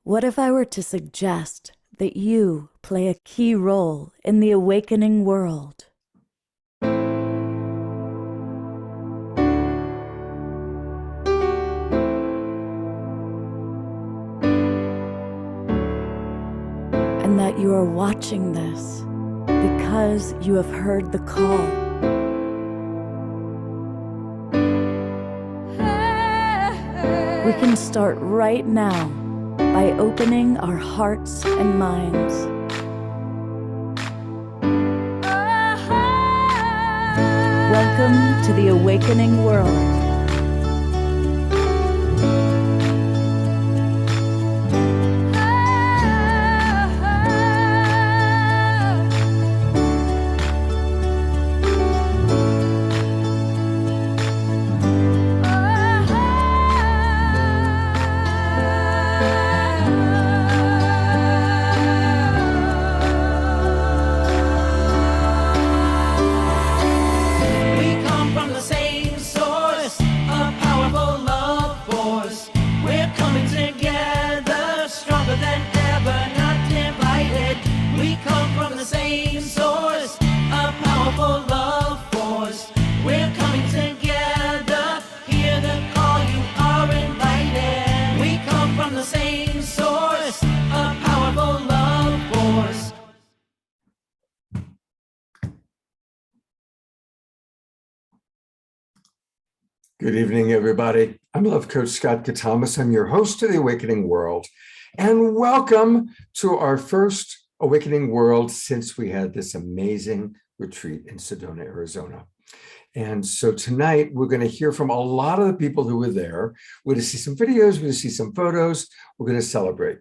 What if I were to suggest that you play a key role in the awakening world? And that you are watching this because you have heard the call. We can start right now by opening our hearts and minds. Welcome to the awakening world. Good evening, everybody. I'm Love Coach Scott Catamas. I'm your host of The Awakening World. And welcome to our first Awakening World since we had this amazing retreat in Sedona, Arizona. And so tonight, we're going to hear from a lot of the people who were there. We're going to see some videos, we're going to see some photos, we're going to celebrate.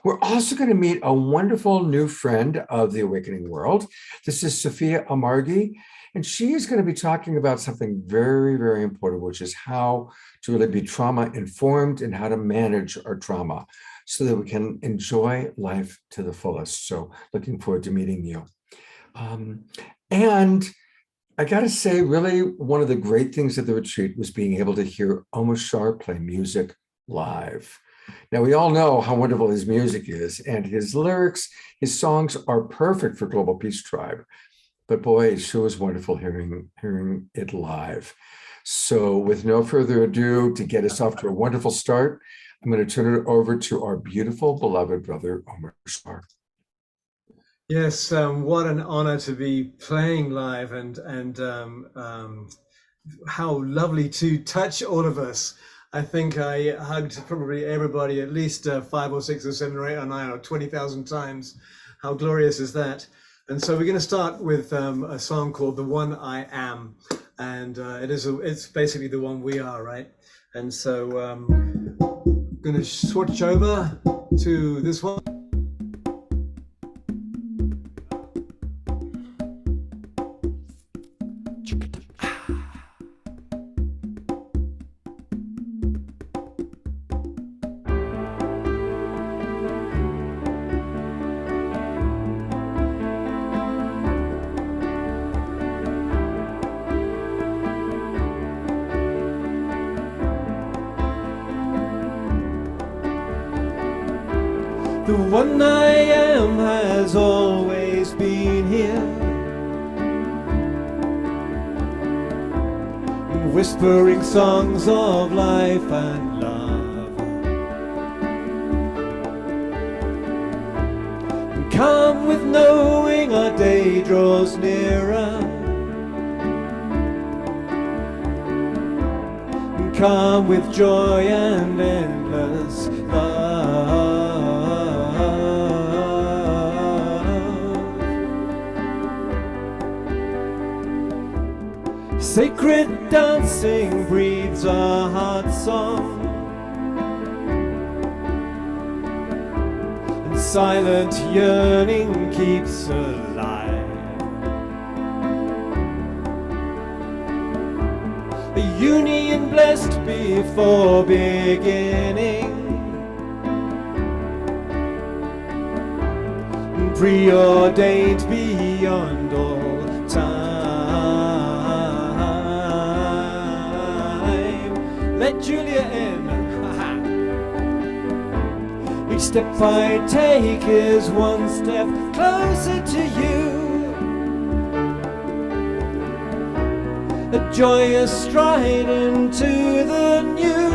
We're also going to meet a wonderful new friend of The Awakening World. This is Sophia Amargi. And she is going to be talking about something very, very important, which is how to really be trauma informed and how to manage our trauma so that we can enjoy life to the fullest. So looking forward to meeting you. And I got to say, really, one of the great things at the retreat was being able to hear Omashar play music live. Now, we all know how wonderful his music is, and his lyrics, his songs are perfect for Global Peace Tribe. But boy, it sure was wonderful hearing it live. So with no further ado, to get us off to a wonderful start, I'm going to turn it over to our beautiful, beloved brother, Omashar. Yes, what an honor to be playing live, and how lovely to touch all of us. I think I hugged probably everybody at least 5 or 6 or 7 or 8 or 9 or 20,000 times. How glorious is that? And so we're going to start with a song called "The One I Am," and it's basically the one we are, right? And so I'm going to switch over to this one. The one I am has always been here, whispering songs of life and love. Come with knowing our day draws nearer. Come with joy and endless love. Sacred dancing breathes our heart song, and silent yearning keeps alive. A union blessed before beginning, preordained beyond all time. Let Julia in. Each step I take is one step closer to you. A joyous stride into the new.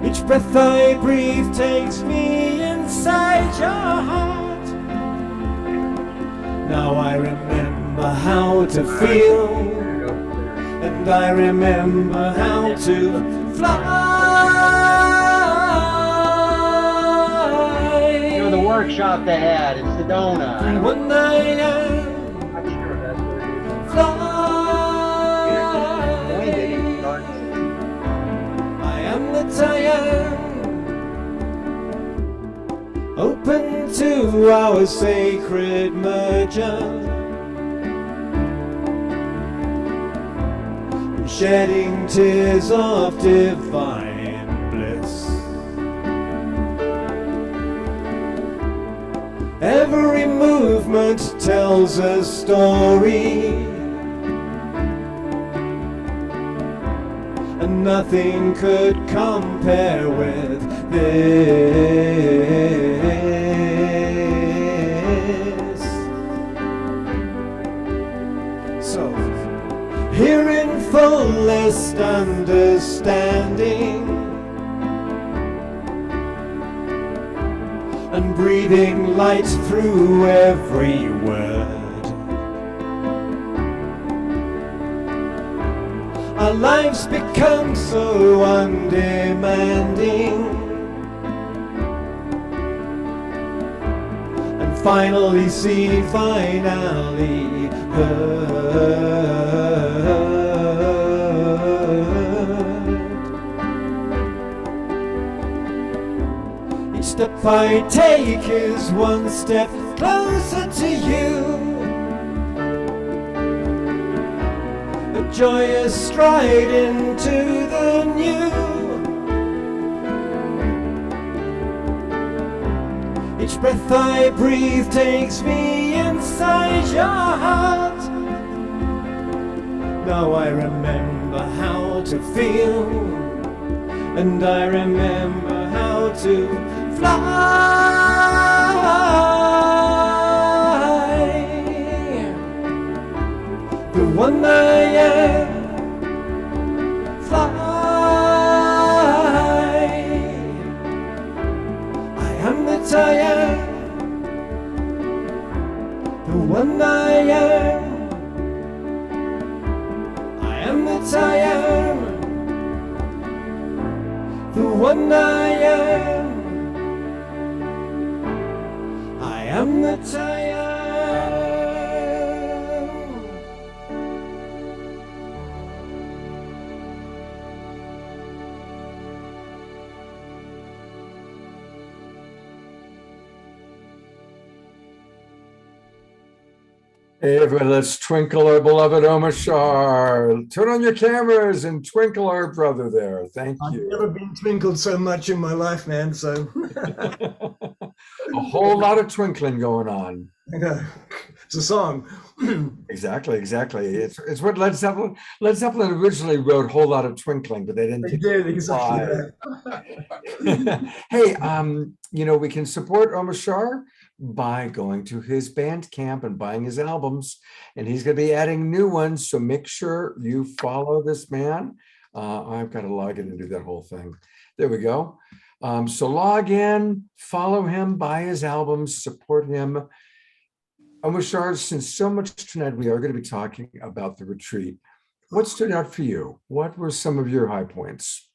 Each breath I breathe takes me inside your heart. Now I remember how to feel, and I remember how to fly. You know, the workshop they had in Sedona. And when I am I'm sure that's where it is. fly, Wayne didn't start. I am that I am, open to our sacred merger, shedding tears of divine bliss. Every movement tells a story, and nothing could compare with this. So, here in fullest understanding, and breathing light through every word, our lives become so undemanding, and finally see finally heard. Each step I take is one step closer to you. A joyous stride into the new. Each breath I breathe takes me inside your heart. Now I remember how to feel, and I remember how to fly. The one I am, fly. I am that I am, the one I am. I am that I am, the one I am. I am that I am. Hey, everyone, let's twinkle our beloved Omashar. Turn on your cameras and twinkle our brother there. Thank I've you. never been twinkled so much in my life, man. So A whole lot of twinkling going on. it's a song. Exactly. It's what Led Zeppelin originally wrote, "Whole Lot of Twinkling," but they didn't. They did exactly that. Hey, we can support Omashar by going to his Bandcamp and buying his albums, and he's going to be adding new ones. So make sure you follow this man. I've got to log in and do that whole thing. There we go. So log in, follow him, buy his albums, support him. Omashar, since so much tonight, we are going to be talking about the retreat. What stood out for you? What were some of your high points?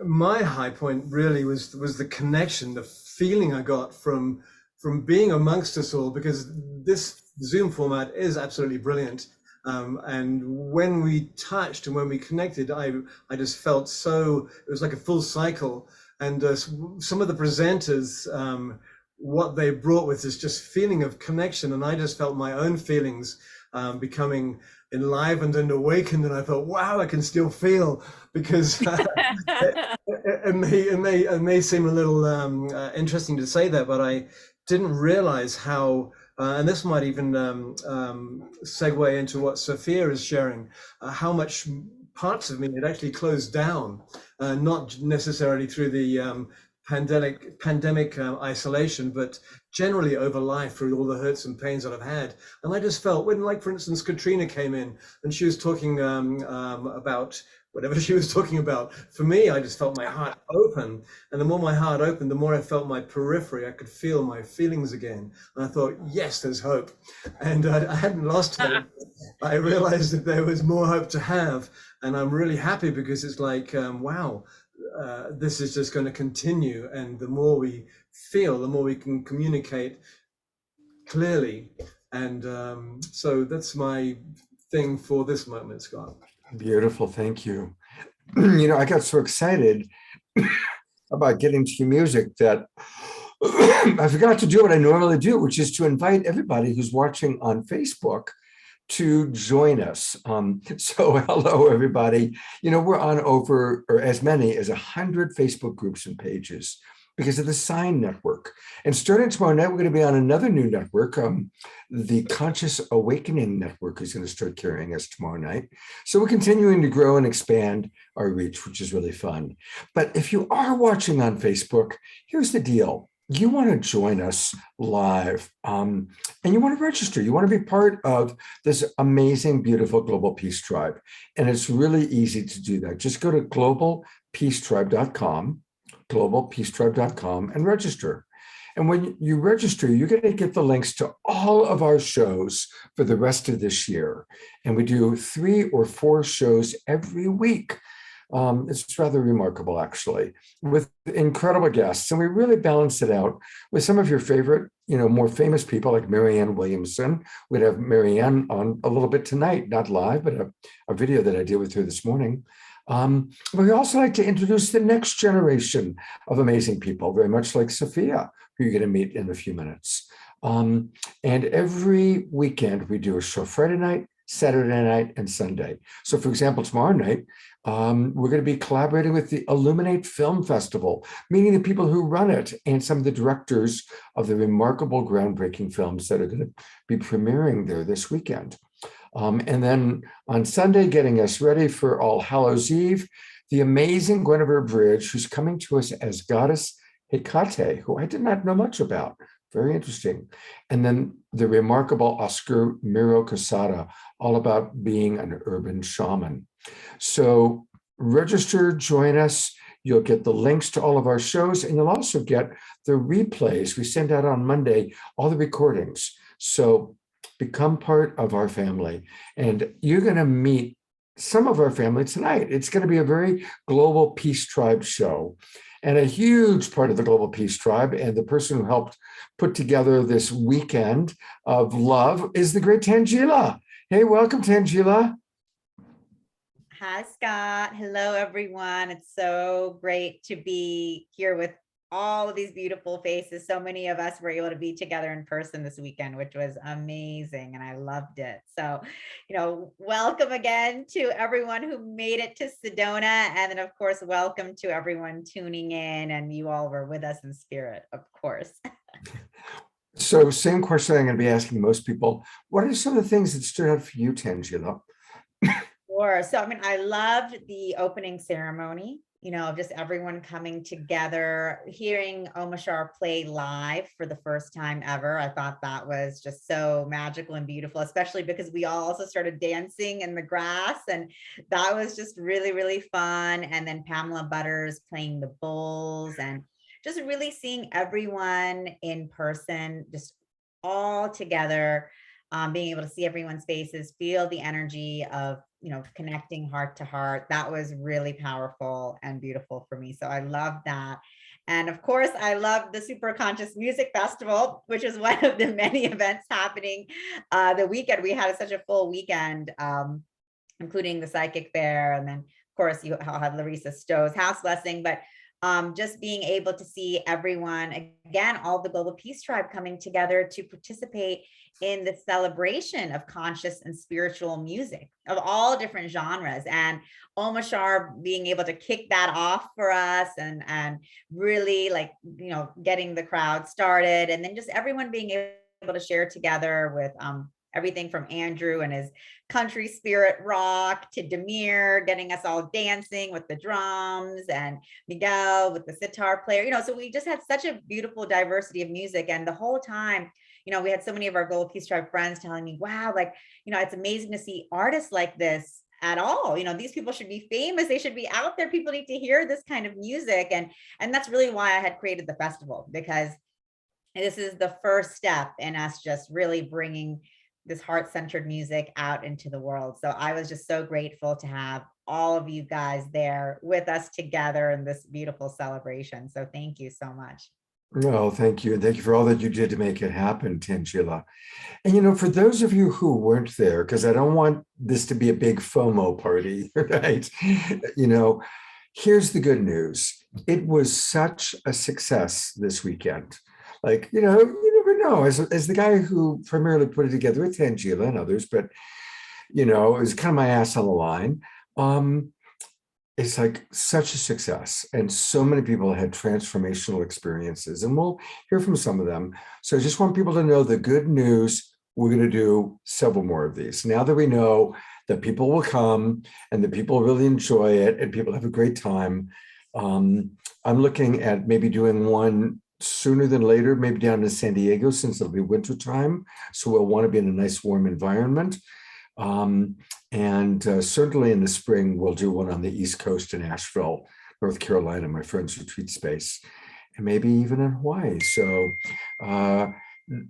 My high point really was the connection, the feeling I got from being amongst us all, because this Zoom format is absolutely brilliant. And when we touched and when we connected, I just felt so, it was like a full cycle. And some of the presenters, what they brought with this just feeling of connection, and I just felt my own feelings becoming enlivened and awakened, and I thought, wow, I can still feel, because it may seem a little interesting to say that, but I didn't realize how, and this might even segue into what Sophia is sharing, how much parts of me had actually closed down, not necessarily through the pandemic isolation, but generally over life through all the hurts and pains that I've had. And I just felt when, like, for instance, Katrina came in and she was talking about whatever she was talking about, for me, I just felt my heart open. And the more my heart opened, the more I felt my periphery. I could feel my feelings again. And I thought, yes, there's hope. And I hadn't lost hope. I realized that there was more hope to have. And I'm really happy because it's like, wow, this is just going to continue. And the more we feel, the more we can communicate clearly. And so that's my thing for this moment, Scott. Beautiful. Thank you. You know, I got so excited about getting to your music that I forgot to do what I normally do, which is to invite everybody who's watching on Facebook to join us. So hello, everybody. You know, we're on over, or as many as 100 Facebook groups and pages because of the Sign Network. And starting tomorrow night, we're going to be on another new network. The Conscious Awakening Network is going to start carrying us tomorrow night. So we're continuing to grow and expand our reach, which is really fun. But if you are watching on Facebook, here's the deal. You want to join us live and you want to register. You want to be part of this amazing, beautiful Global Peace Tribe. And it's really easy to do that. Just go to globalpeacetribe.com, globalpeacetribe.com, and register. And when you register, you're going to get the links to all of our shows for the rest of this year. And we do 3 or 4 shows every week. It's rather remarkable, actually, with incredible guests. And we really balance it out with some of your favorite, you know, more famous people like Marianne Williamson. We'd have Marianne on a little bit tonight, not live, but a video that I did with her this morning. But we also like to introduce the next generation of amazing people, very much like Sophia, who you're going to meet in a few minutes. And every weekend we do a show Friday night, Saturday night, and Sunday. So for example, tomorrow night, we're going to be collaborating with the Illuminate Film Festival, meeting the people who run it and some of the directors of the remarkable groundbreaking films that are going to be premiering there this weekend. And then on Sunday, getting us ready for All Hallows Eve, the amazing Guinevere Bridge, who's coming to us as Goddess Hecate, who I did not know much about. Very interesting. And then the remarkable Oscar Miro Casada, all about being an urban shaman. So register, join us. You'll get the links to all of our shows, and you'll also get the replays. We send out on Monday all the recordings. So become part of our family. And you're going to meet some of our family tonight. It's going to be a very Global Peace Tribe show. And a huge part of the Global Peace Tribe and the person who helped put together this weekend of love is the great Tangela. Hey, welcome, Tangela. Hi, Scott. Hello, everyone. It's so great to be here with all of these beautiful faces. So many of us were able to be together in person this weekend, which was amazing, and I loved it. So, you know, welcome again to everyone who made it to Sedona, and then, of course, welcome to everyone tuning in, and you all were with us in spirit, of course. So same question I'm going to be asking most people. What are some of the things that stood out for you, Tangela? Sure. So, I mean, I loved the opening ceremony, you know, just everyone coming together, hearing Omashar play live for the first time ever. I thought that was just so magical and beautiful, especially because we all also started dancing in the grass, and that was just really, really fun. And then Pamela Butters playing the bowls, and just really seeing everyone in person, just all together, being able to see everyone's faces, feel the energy of, you know, connecting heart to heart. That was really powerful and beautiful for me. So I love that. And of course, I love the Super Conscious Music Festival, which is one of the many events happening the weekend. We had such a full weekend, including the Psychic Fair. And then, of course, you had Larissa Stowe's house blessing. But just being able to see everyone, again, all the Global Peace Tribe coming together to participate in the celebration of conscious and spiritual music of all different genres, and Omashar being able to kick that off for us, and really, like, you know, getting the crowd started, and then just everyone being able to share together with everything from Andrew and his country spirit rock to Demir getting us all dancing with the drums, and Miguel with the sitar player, so we just had such a beautiful diversity of music. And the whole time, we had so many of our Global Peace Tribe friends telling me, wow, like, it's amazing to see artists like this at all. These people should be famous. They should be out there. People need to hear this kind of music. And that's really why I had created the festival, because this is the first step in us just really bringing this heart-centered music out into the world. So I was just so grateful to have all of you guys there with us together in this beautiful celebration. So thank you so much. Well, thank you. And thank you for all that you did to make it happen, Tangela. And, for those of you who weren't there, because I don't want this to be a big FOMO party, right? Here's the good news. It was such a success this weekend. Like, you never know. As the guy who primarily put it together with Tangela and others, but, it was kind of my ass on the line. It's like such a success, and so many people had transformational experiences, and we'll hear from some of them. So I just want people to know the good news. We're going to do several more of these. Now that we know that people will come and that people really enjoy it and people have a great time, I'm looking at maybe doing one sooner than later, maybe down in San Diego, since it'll be winter time. So we'll want to be in a nice warm environment. And certainly in the spring, we'll do one on the East Coast in Asheville, North Carolina, my friend's retreat space, and maybe even in Hawaii. So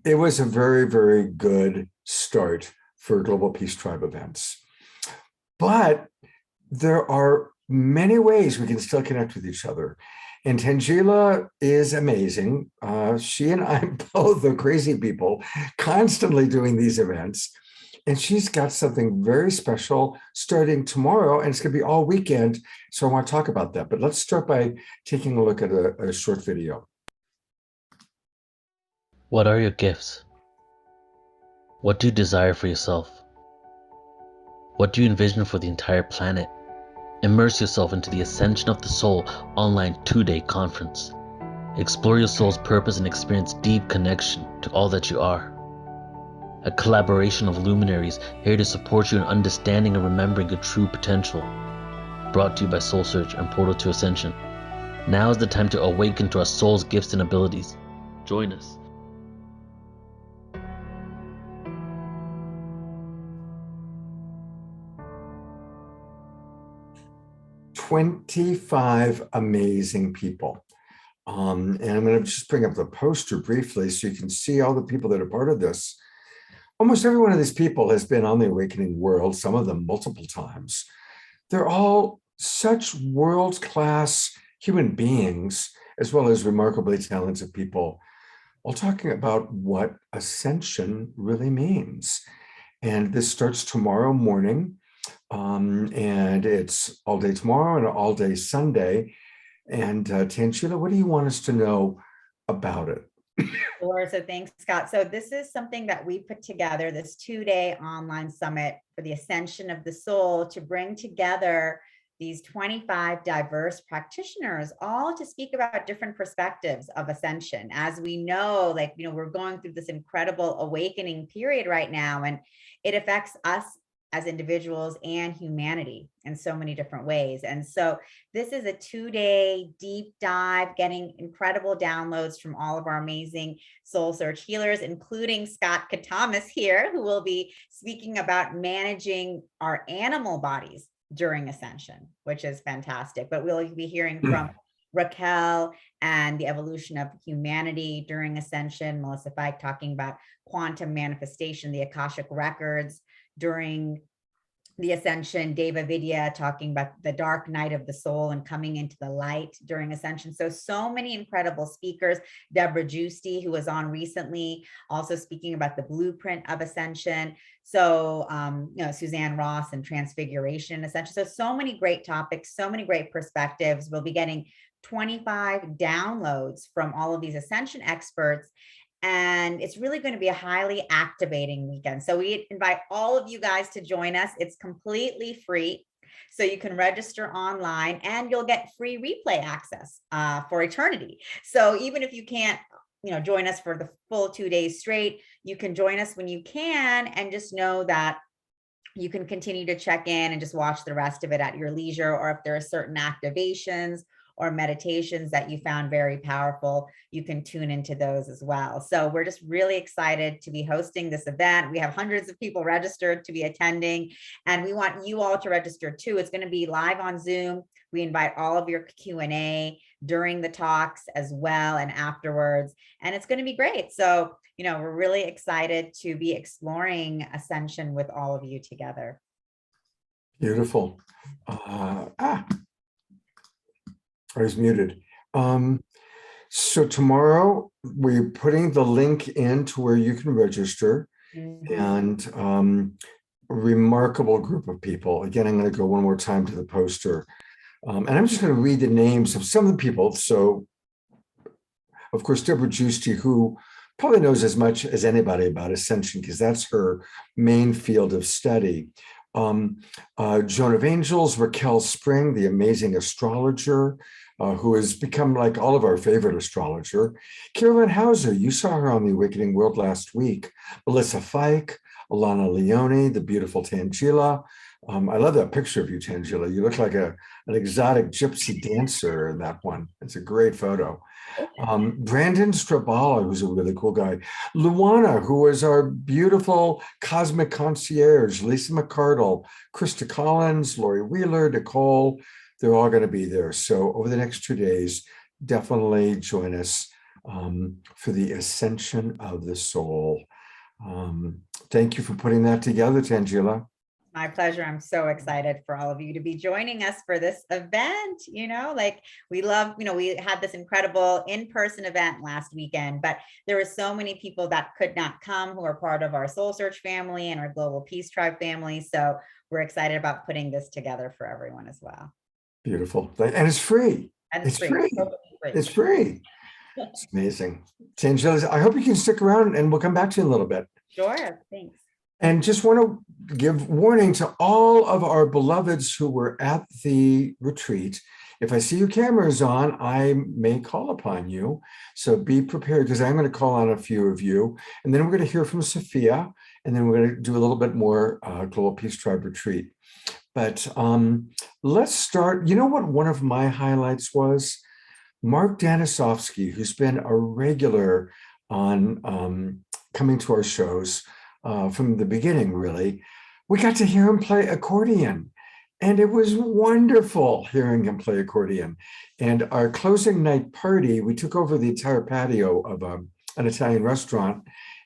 it was a very, very good start for Global Peace Tribe events. But there are many ways we can still connect with each other. And Tangela is amazing. She and I both are crazy people, constantly doing these events. And she's got something very special starting tomorrow, and it's going to be all weekend. So I want to talk about that. But let's start by taking a look at a short video. What are your gifts? What do you desire for yourself? What do you envision for the entire planet? Immerse yourself into the Ascension of the Soul online 2-day conference. Explore your soul's purpose and experience deep connection to all that you are. A collaboration of luminaries here to support you in understanding and remembering your true potential. Brought to you by Soul Search and Portal to Ascension. Now is the time to awaken to our soul's gifts and abilities. Join us. "25 amazing people." And I'm going to just bring up the poster briefly so you can see all the people that are part of this. Almost every one of these people has been on the Awakening World, some of them multiple times. They're all such world-class human beings, as well as remarkably talented people, all talking about what ascension really means. And this starts tomorrow morning, and it's all day tomorrow and all day Sunday. And Tangela, what do you want us to know about it? Sure. So thanks, Scott. So this is something that we put together, this 2-day online summit for the Ascension of the Soul, to bring together these 25 diverse practitioners, all to speak about different perspectives of ascension. As we know, we're going through this incredible awakening period right now, and it affects us as individuals and humanity in so many different ways. And so this is a 2-day deep dive, getting incredible downloads from all of our amazing soul search healers, including Scott Catamas here, who will be speaking about managing our animal bodies during ascension, which is fantastic. But we'll be hearing from Raquel and the evolution of humanity during ascension, Melissa Fike talking about quantum manifestation, the Akashic records during the ascension, Deva Vidya talking about the dark night of the soul and coming into the light during ascension. So many incredible speakers. Deborah Giusti, who was on recently, also speaking about the blueprint of ascension. So, Suzanne Ross and transfiguration ascension. So many great topics, so many great perspectives. We'll be getting 25 downloads from all of these ascension experts. And it's really going to be a highly activating weekend. So we invite all of you guys to join us. It's completely free. So you can register online and you'll get free replay access for eternity. So even if you can't join us for the full 2 days straight. You can join us when you can, and just know that you can continue to check in and just watch the rest of it at your leisure. Or if there are certain activations or meditations that you found very powerful, you can tune into those as well. So we're just really excited to be hosting this event. We have hundreds of people registered to be attending, and we want you all to register too. It's going to be live on Zoom. We invite all of your Q&A during the talks as well and afterwards, and it's going to be great. So, we're really excited to be exploring ascension with all of you together. Beautiful. I was muted. So tomorrow we're putting the link in to where you can register, and a remarkable group of people. Again, I'm going to go one more time to the poster. And I'm just going to read the names of some of the people. So, of course, Deborah Giusti, who probably knows as much as anybody about ascension, because that's her main field of study. Joan of Angels, Raquel Spring, the amazing astrologer, who has become like all of our favorite astrologer. Carolyn Hauser, you saw her on The Awakening World last week. Melissa Fike, Alana Leone, the beautiful Tangela. I love that picture of you, Tangela. You look like an exotic gypsy dancer in that one. It's a great photo. Brandon Strabala, who's a really cool guy. Luana, who is our beautiful cosmic concierge. Lisa McCardle, Krista Collins, Lori Wheeler, Nicole. They're all going to be there. So over the next 2 days, definitely join us for the ascension of the soul. Thank you for putting that together, Tangela. My pleasure. I'm so excited for all of you to be joining us for this event. We love, we had this incredible in-person event last weekend, but there were so many people that could not come who are part of our Soul Search family and our Global Peace Tribe family. So we're excited about putting this together for everyone as well. Beautiful. And it's free. And it's free. Totally free. It's free. It's amazing. Tangela, I hope you can stick around, and we'll come back to you in a little bit. Sure. Thanks. And just want to give warning to all of our beloveds who were at the retreat. If I see your cameras on, I may call upon you. So be prepared, because I'm going to call on a few of you. And then we're going to hear from Sophia. And then we're going to do a little bit more Global Peace Tribe retreat. But let's start. You know what one of my highlights was? Mark Danisovsky, who's been a regular on coming to our shows from the beginning, really. We got to hear him play accordion, and it was wonderful hearing him play accordion. And our closing night party, we took over the entire patio of an Italian restaurant,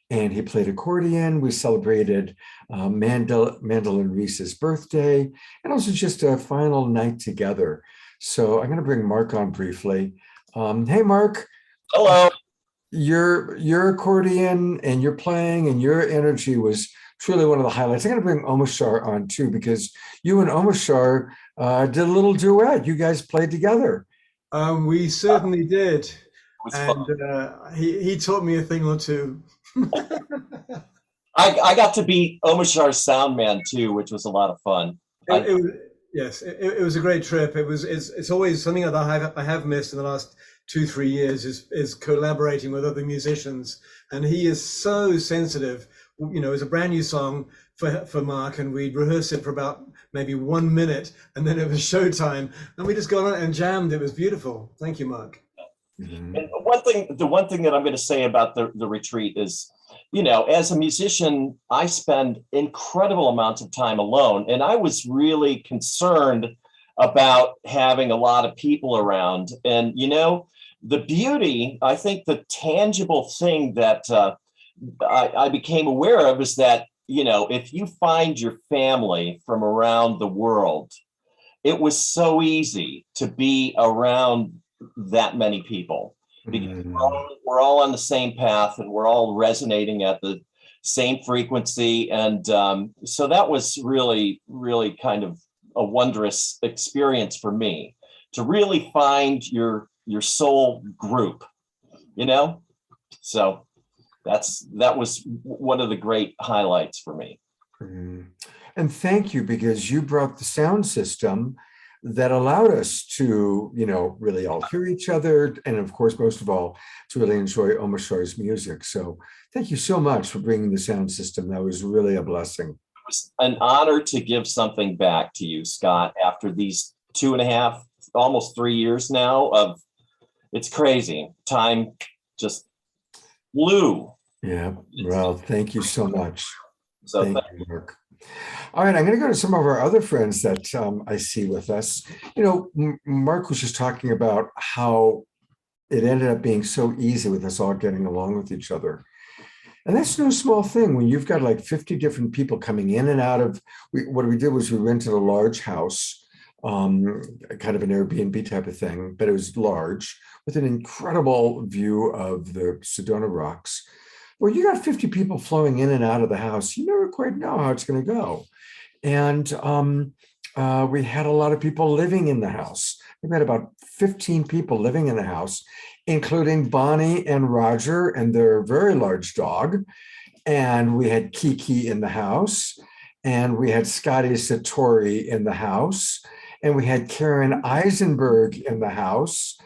and he played accordion. We celebrated Mandolin Reese's birthday, and also just a final night together. So I'm going to bring Mark on briefly. Hey, Mark. Hello. Your accordion and your playing and your energy was truly one of the highlights. I'm going to bring Omashar on too, because you and Omashar did a little duet. You guys played together. We certainly did. It was And fun. he taught me a thing or two. I got to be Omashar's sound man too, which was a lot of fun. It was a great trip. It's always something that I have missed in the last 2-3 years is collaborating with other musicians, and he is so sensitive. It was a brand new song for Mark, and we'd rehearsed it for about maybe 1 minute, and then it was showtime, and we just got on and jammed. It was beautiful. Thank you, Mark. Mm-hmm. And the one thing that I'm going to say about the retreat is, as a musician, I spend incredible amounts of time alone, and I was really concerned about having a lot of people around. And the beauty, I think the tangible thing that I became aware of is that, if you find your family from around the world, it was so easy to be around that many people, because we're all on the same path and we're all resonating at the same frequency. And so that was really, really kind of a wondrous experience for me, to really find your soul group, so that was one of the great highlights for me. And thank you, because you brought the sound system that allowed us to, really all hear each other. And of course, most of all, to really enjoy Omashar's music. So thank you so much for bringing the sound system. That was really a blessing. It was an honor to give something back to you, Scott, after these 2.5, almost 3 years now of, it's crazy. Time just flew. Yeah. Well, thank you so much. So Thank you, Mark. All right, I'm going to go to some of our other friends that I see with us. Mark was just talking about how it ended up being so easy with us all getting along with each other. And that's no small thing when you've got like 50 different people coming in and out of, what we did was we rented a large house, kind of an Airbnb type of thing, but it was large with an incredible view of the Sedona Rocks. Well, you got 50 people flowing in and out of the house. You never quite know how it's going to go. And we had a lot of people living in the house. We had about 15 people living in the house, including Bonnie and Roger and their very large dog. And we had Kiki in the house. And we had Scotty Satori in the house. And we had Karen Eisenberg in the house.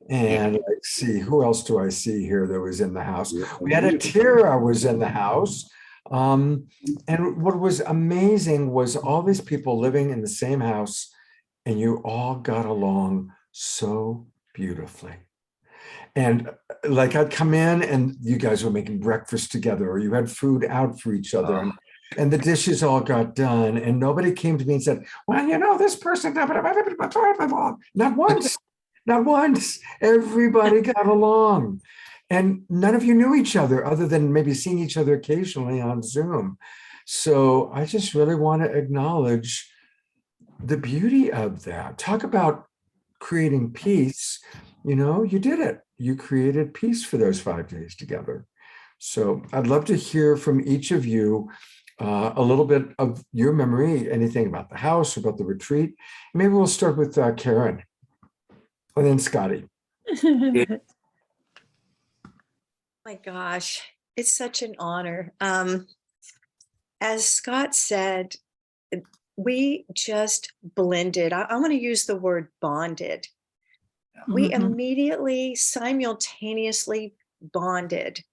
And let's see, who else do I see here that was in the house? We had Atira was in the house. And what was amazing was all these people living in the same house, and you all got along so beautifully. And like I'd come in and you guys were making breakfast together, or you had food out for each other. And the dishes all got done, and nobody came to me and said, well, this person, not once. Not once. Everybody got along. And none of you knew each other than maybe seeing each other occasionally on Zoom. So I just really want to acknowledge the beauty of that. Talk about creating peace. You did it. You created peace for those 5 days together. So I'd love to hear from each of you a little bit of your memory, anything about the house, about the retreat. Maybe we'll start with Karen. And then Scotty. My gosh, it's such an honor. As Scott said, we just blended. I want to use the word bonded. We immediately, simultaneously bonded,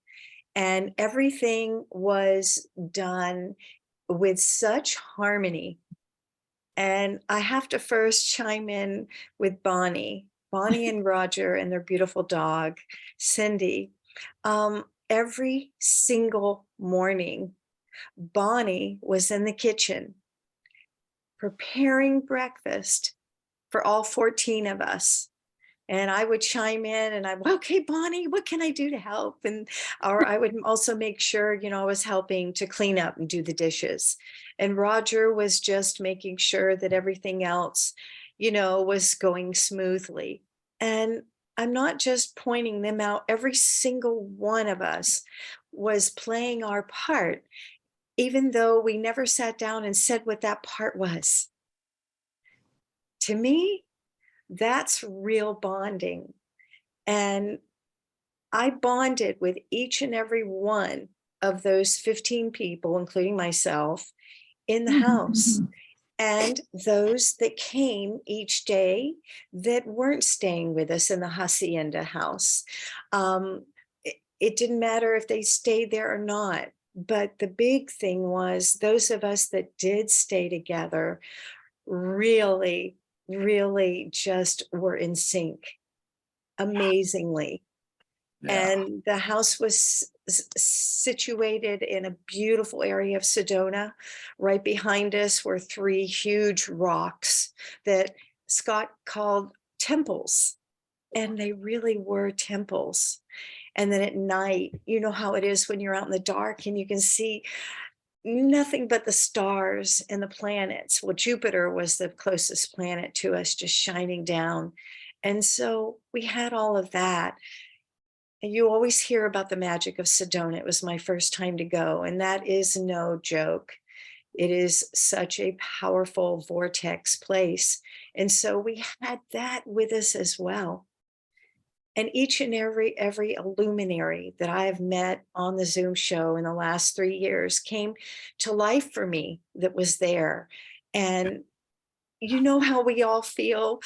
and everything was done with such harmony. And I have to first chime in with Bonnie and Roger and their beautiful dog, Cindy. Every single morning, Bonnie was in the kitchen preparing breakfast for all 14 of us. And I would chime in and okay, Bonnie, what can I do to help? Or I would also make sure, I was helping to clean up and do the dishes. And Roger was just making sure that everything else, was going smoothly. And I'm not just pointing them out. Every single one of us was playing our part, even though we never sat down and said what that part was. To me, that's real bonding. And I bonded with each and every one of those 15 people, including myself, in the house. And those that came each day that weren't staying with us in the hacienda house. It didn't matter if they stayed there or not. But the big thing was those of us that did stay together really, really just were in sync amazingly. Yeah. And the house was situated in a beautiful area of Sedona. Right behind us were 3 huge rocks that Scott called temples. And they really were temples. And then at night, you know how it is when you're out in the dark and you can see nothing but the stars and the planets. Well, Jupiter was the closest planet to us, just shining down. And so we had all of that. And you always hear about the magic of Sedona. It was my first time to go, and that is no joke. It is such a powerful vortex place. And so we had that with us as well. And each and every luminary that I have met on the Zoom show in the last 3 years came to life for me that was there. And, you know how we all feel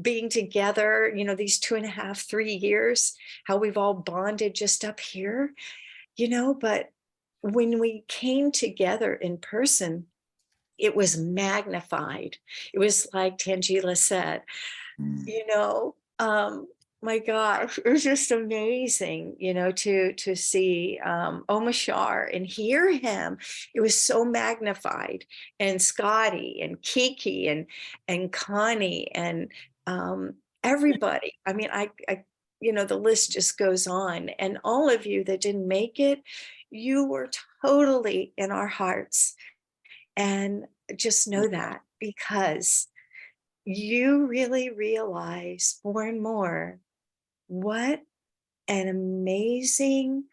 being together, you know, these 2.5, 3 years, how we've all bonded just up here, you know, but when we came together in person, it was magnified. It was like Tangela said, you know, my gosh, it was just amazing, you know, to see Omashar and hear him. It was so magnified, and Scotty and Kiki and Connie and everybody. I mean, I you know, the list just goes on. And all of you that didn't make it, you were totally in our hearts. And just know that, because you really realize more and more what an amazing,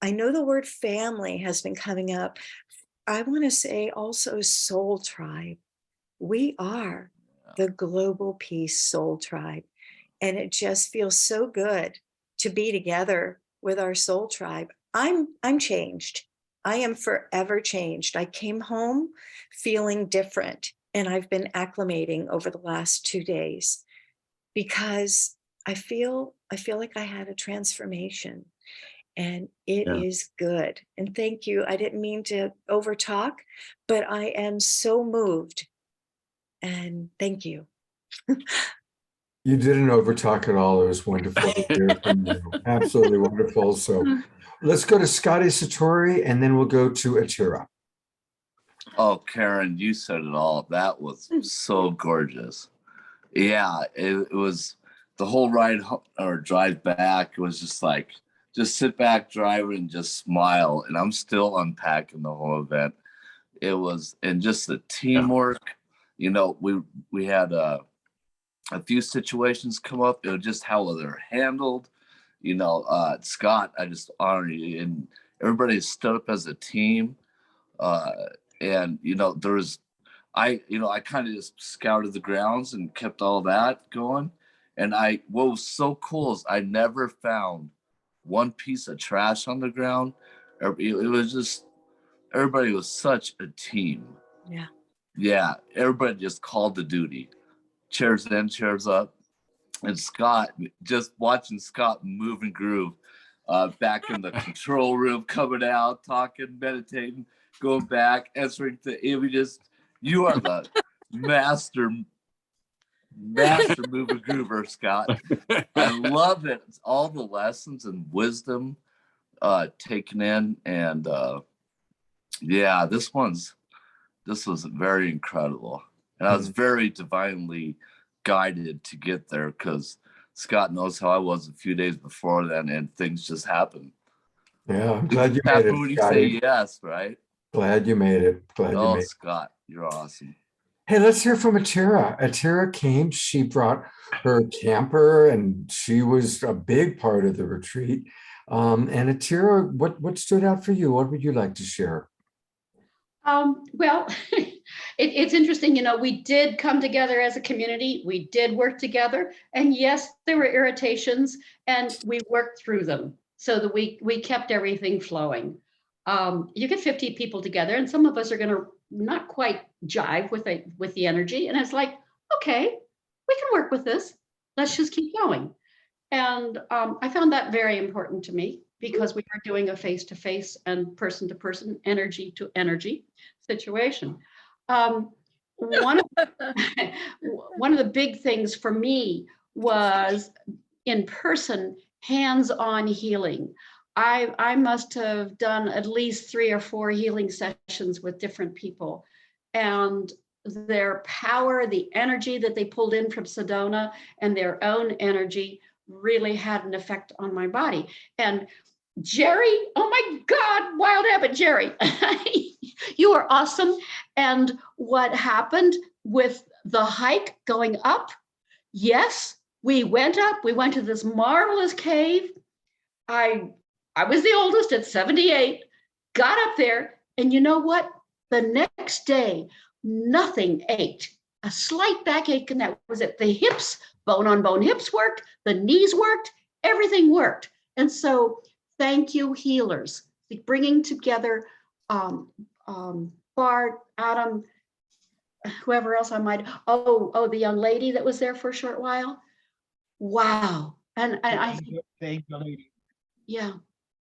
I know the word family has been coming up. I want to say also soul tribe. We are the Global Peace Soul Tribe. And it just feels so good to be together with our soul tribe. I'm changed. I am forever changed. I came home feeling different, and I've been acclimating over the last 2 days, because I feel like I had a transformation, and it is good. And thank you. I didn't mean to overtalk, but I am so moved. And thank you. You didn't overtalk at all. It was wonderful to hear from you. Absolutely wonderful. So let's go to Scotty Satori, and then we'll go to Atira. Oh, Karen, you said it all. That was so gorgeous. Yeah, it was the whole ride or drive back. It was just like, just sit back, drive, and just smile. And I'm still unpacking the whole event. It was, and just the teamwork. You know, we had a few situations come up. It was just how they're handled. You know, Scott, I just honor you, and everybody stood up as a team. And you know, I kind of just scouted the grounds and kept all that going. And what was so cool is I never found one piece of trash on the ground. It was just, everybody was such a team. Yeah, everybody just called the duty. Chairs in, chairs up. And Scott, just watching Scott move and groove back in the control room, coming out, talking, meditating, going back, answering to images. You are the master move and groover, Scott. I love it. It's all the lessons and wisdom taken in. And yeah, this was very incredible. And I was very divinely guided to get there, because Scott knows how I was a few days before then, and things just happened. Yeah, I'm glad you made it, When you Scotty. say yes, right? Glad you made it. Glad you made it. Scott, you're awesome. Hey, let's hear from Atira. Atira came, she brought her camper, and she was a big part of the retreat. And Atira, what stood out for you? What would you like to share? Well, it's interesting, you know, we did come together as a community. We did work together. And yes, there were irritations, and we worked through them so that we kept everything flowing. You get 50 people together, and some of us are going to not quite jive with the energy. And it's like, okay, we can work with this. Let's just keep going. And I found that very important to me, because we were doing a face-to-face and person-to-person, energy-to-energy situation. One of the big things for me was in-person, hands-on healing. I must have done at least 3 or 4 healing sessions with different people, and their power, the energy that they pulled in from Sedona, and their own energy really had an effect on my body. And Jerry, oh my God, wild habit, Jerry, you are awesome. And what happened with the hike going up? Yes, we went up, we went to this marvelous cave. I was the oldest at 78, got up there, and you know what? The next day, nothing ached. A slight backache, and that was it. The hips, bone-on-bone hips worked, the knees worked, everything worked. And so thank you, healers, bringing together Bart, Adam, whoever else I might, oh, the young lady that was there for a short while. Wow. And I yeah.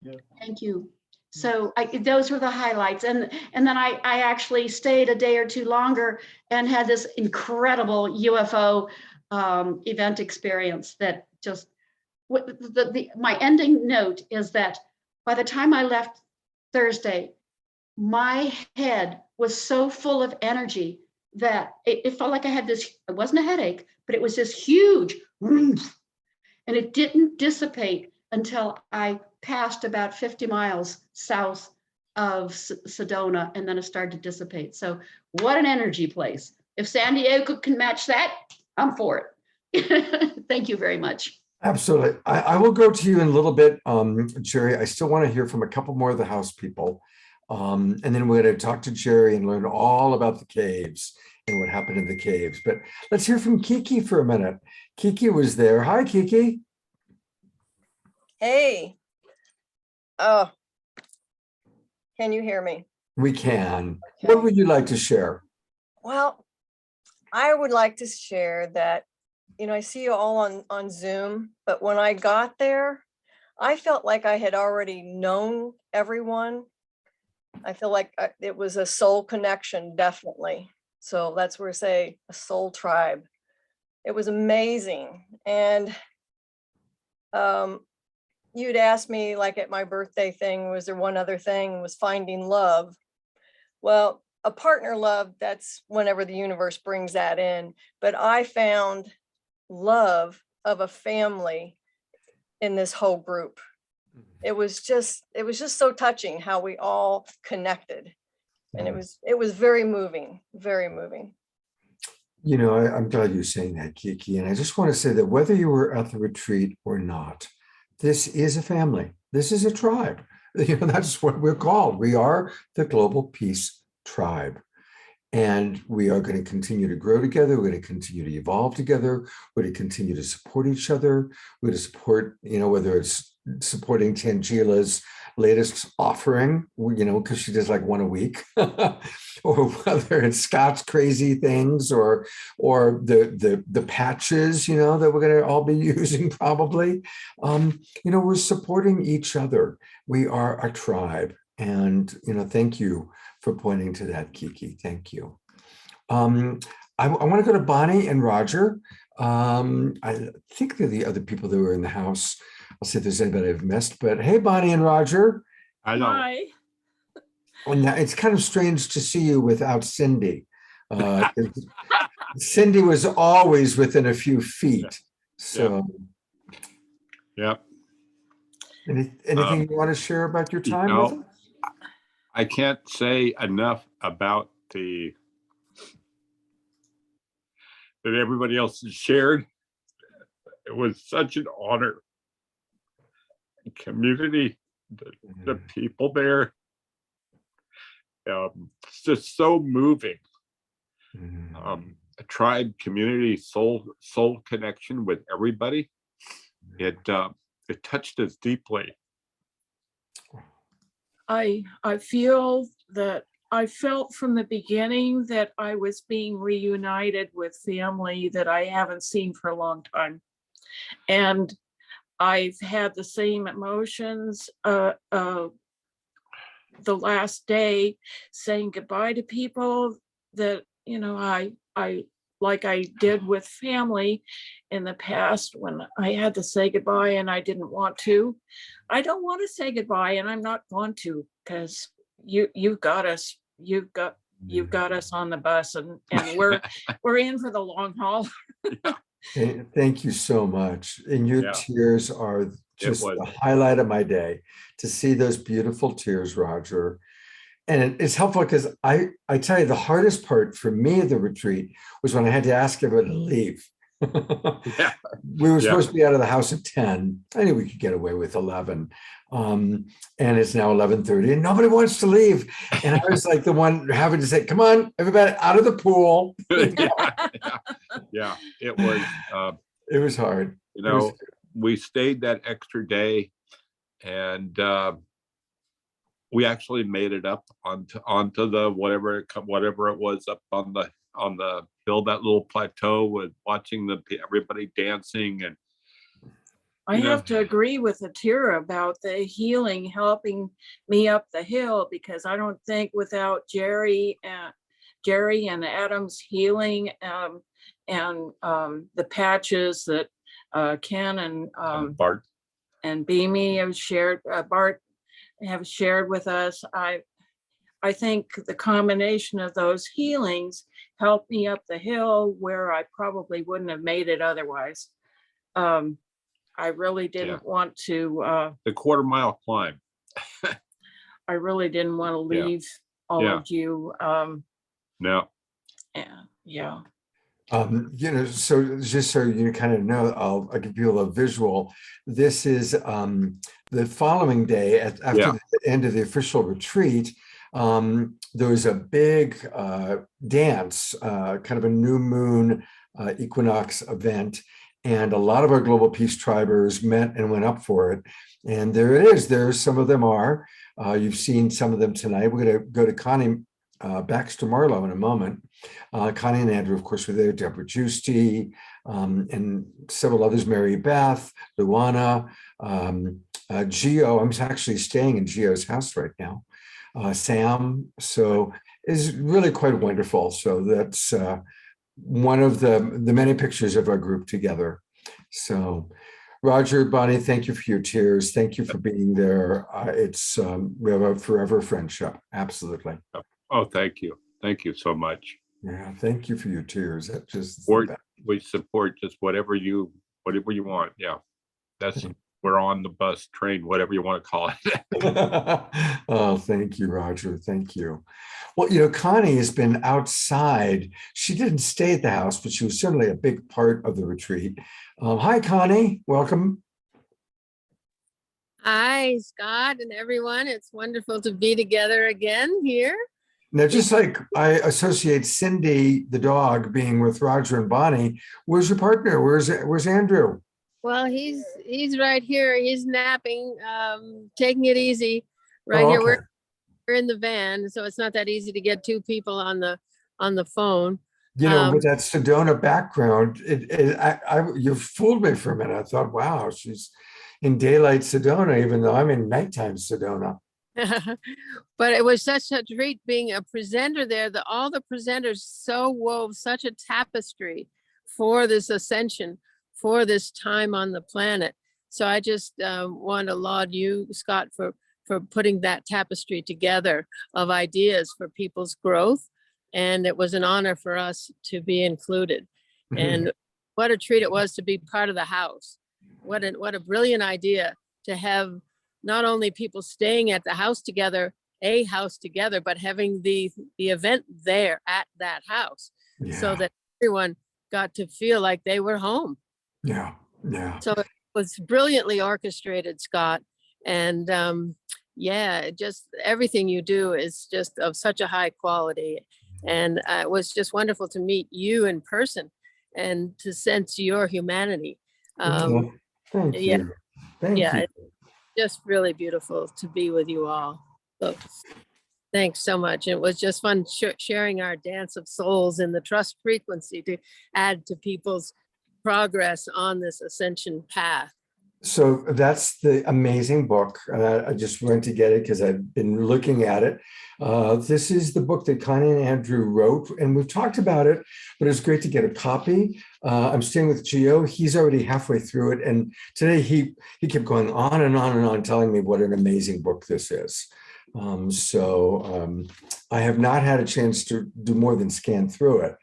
Yeah. Thank you. So those were the highlights. And then I actually stayed a day or two longer and had this incredible UFO event experience that just, my ending note is that by the time I left Thursday, my head was so full of energy that it felt like I had this, it wasn't a headache, but it was this huge, and it didn't dissipate until I passed about 50 miles south of Sedona, and then it started to dissipate. So what an energy place. If San Diego can match that, I'm for it. Thank you very much. Absolutely. I will go to you in a little bit, Jerry. I still want to hear from a couple more of the house people. And then we're going to talk to Jerry and learn all about the caves and what happened in the caves. But let's hear from Kiki for a minute. Kiki was there. Hi, Kiki. Hey. Oh, can you hear me? We can. Okay. What would you like to share? Well, I would like to share that, I see you all on Zoom, but when I got there, I felt like I had already known everyone. I feel like it was a soul connection, definitely. So that's where I say a soul tribe. It was amazing. And you'd asked me, like at my birthday thing, was there one other thing, was finding love. Well, a partner love, that's whenever the universe brings that in. But I found love of a family in this whole group. It was just so touching how we all connected. And it was very moving, very moving. I'm glad you're saying that, Kiki. And I just want to say that whether you were at the retreat or not, this is a family. This is a tribe. That's what we're called. We are the Global Peace Tribe. And we are going to continue to grow together. We're going to continue to evolve together. We're going to continue to support each other. We're going to support, whether it's supporting Tangila's latest offering, because she does like one a week, or whether it's Scott's crazy things or the patches, that we're going to all be using probably. We're supporting each other. We are a tribe. And, thank you for pointing to that, Kiki. Thank you. I want to go to Bonnie and Roger. I think they're the other people that were in the house. I'll see if there's anybody I've missed, but hey, Bonnie and Roger. I know. Hi. And it's kind of strange to see you without Cindy. Cindy was always within a few feet. So, Yep. Anything you want to share about your time with them? I can't say enough about that everybody else has shared. It was such an honor. Community, the people there, it's just so moving. A tribe, community, soul connection with everybody. It touched us deeply. I feel that I felt from the beginning that I was being reunited with family that I haven't seen for a long time. And I've had the same emotions the last day, saying goodbye to people that, I like I did with family in the past when I had to say goodbye and I didn't want to. I don't want to say goodbye, and I'm not going to, because you've got us. You've got us on the bus, and we're in for the long haul. Thank you so much. And your tears are just the highlight of my day, to see those beautiful tears, Roger. And it's helpful because I tell you, the hardest part for me at the retreat was when I had to ask everyone to leave. We were supposed to be out of the house at 10. I knew we could get away with 11. And it's now 11:30 and nobody wants to leave. And I was like the one having to say, come on, everybody out of the pool. Yeah, it was. It was hard. We stayed that extra day, and we actually made it up onto the whatever it was up on build that little plateau with watching everybody dancing, and I have to agree with Atira about the healing helping me up the hill, because I don't think without Jerry and Adam's healing and the patches that Ken and Bart and Beamy have shared, Bart have shared with us. I think the combination of those healings helped me up the hill where I probably wouldn't have made it otherwise. I really didn't want to. The quarter-mile climb. I really didn't want to leave all of you. No. Yeah. So just so you kind of know, I'll give you a visual. This is the following day after the end of the official retreat. There was a big dance, kind of a new moon equinox event. And a lot of our Global Peace Tribers met and went up for it. And there it is. There's some of them are. You've seen some of them tonight. We're going to go to Connie Baxter Marlowe in a moment. Connie and Andrew, of course, were there. Deborah Giusti, and several others. Mary Beth, Luana, Gio. I'm actually staying in Gio's house right now. Sam. So it's really quite wonderful. So that's one of the many pictures of our group together. So Roger, Bonnie, thank you for your tears. Thank you for being there. We have a forever friendship. Absolutely. Oh, thank you. Thank you so much. Yeah, thank you for your tears. That just we support just whatever you want. Yeah. We're on the bus, train, whatever you want to call it. Oh, thank you, Roger. Thank you. Well, Connie has been outside. She didn't stay at the house, but she was certainly a big part of the retreat. Hi, Connie. Welcome. Hi, Scott and everyone. It's wonderful to be together again here. Now, just like I associate Cindy, the dog, being with Roger and Bonnie, where's your partner? Where's Andrew? Well, he's right here. He's napping, taking it easy right Oh, here. okay. We're in the van, so it's not that easy to get two people on the phone. With that Sedona background, you fooled me for a minute. I thought, wow, she's in daylight Sedona, even though I'm in nighttime Sedona. But it was such a treat being a presenter there. All the presenters so wove such a tapestry for this ascension, for this time on the planet. So I just want to laud you, Scott, for putting that tapestry together of ideas for people's growth. And it was an honor for us to be included. Mm-hmm. And what a treat it was to be part of the house. What a brilliant idea to have not only people staying at the house together, but having the event there at that house, so that everyone got to feel like they were home. Yeah. So it was brilliantly orchestrated, Scott. And just everything you do is just of such a high quality. And it was just wonderful to meet you in person and to sense your humanity. Thank you. Thank you. It's just really beautiful to be with you all. So thanks so much. It was just fun sharing our dance of souls in the trust frequency to add to people's progress on this ascension path. So that's the amazing book. I just went to get it because I've been looking at it. This is the book that Connie and Andrew wrote, and we've talked about it, but it's great to get a copy. I'm staying with Gio. He's already halfway through it. And today he kept going on and on and on, telling me what an amazing book this is. I have not had a chance to do more than scan through it.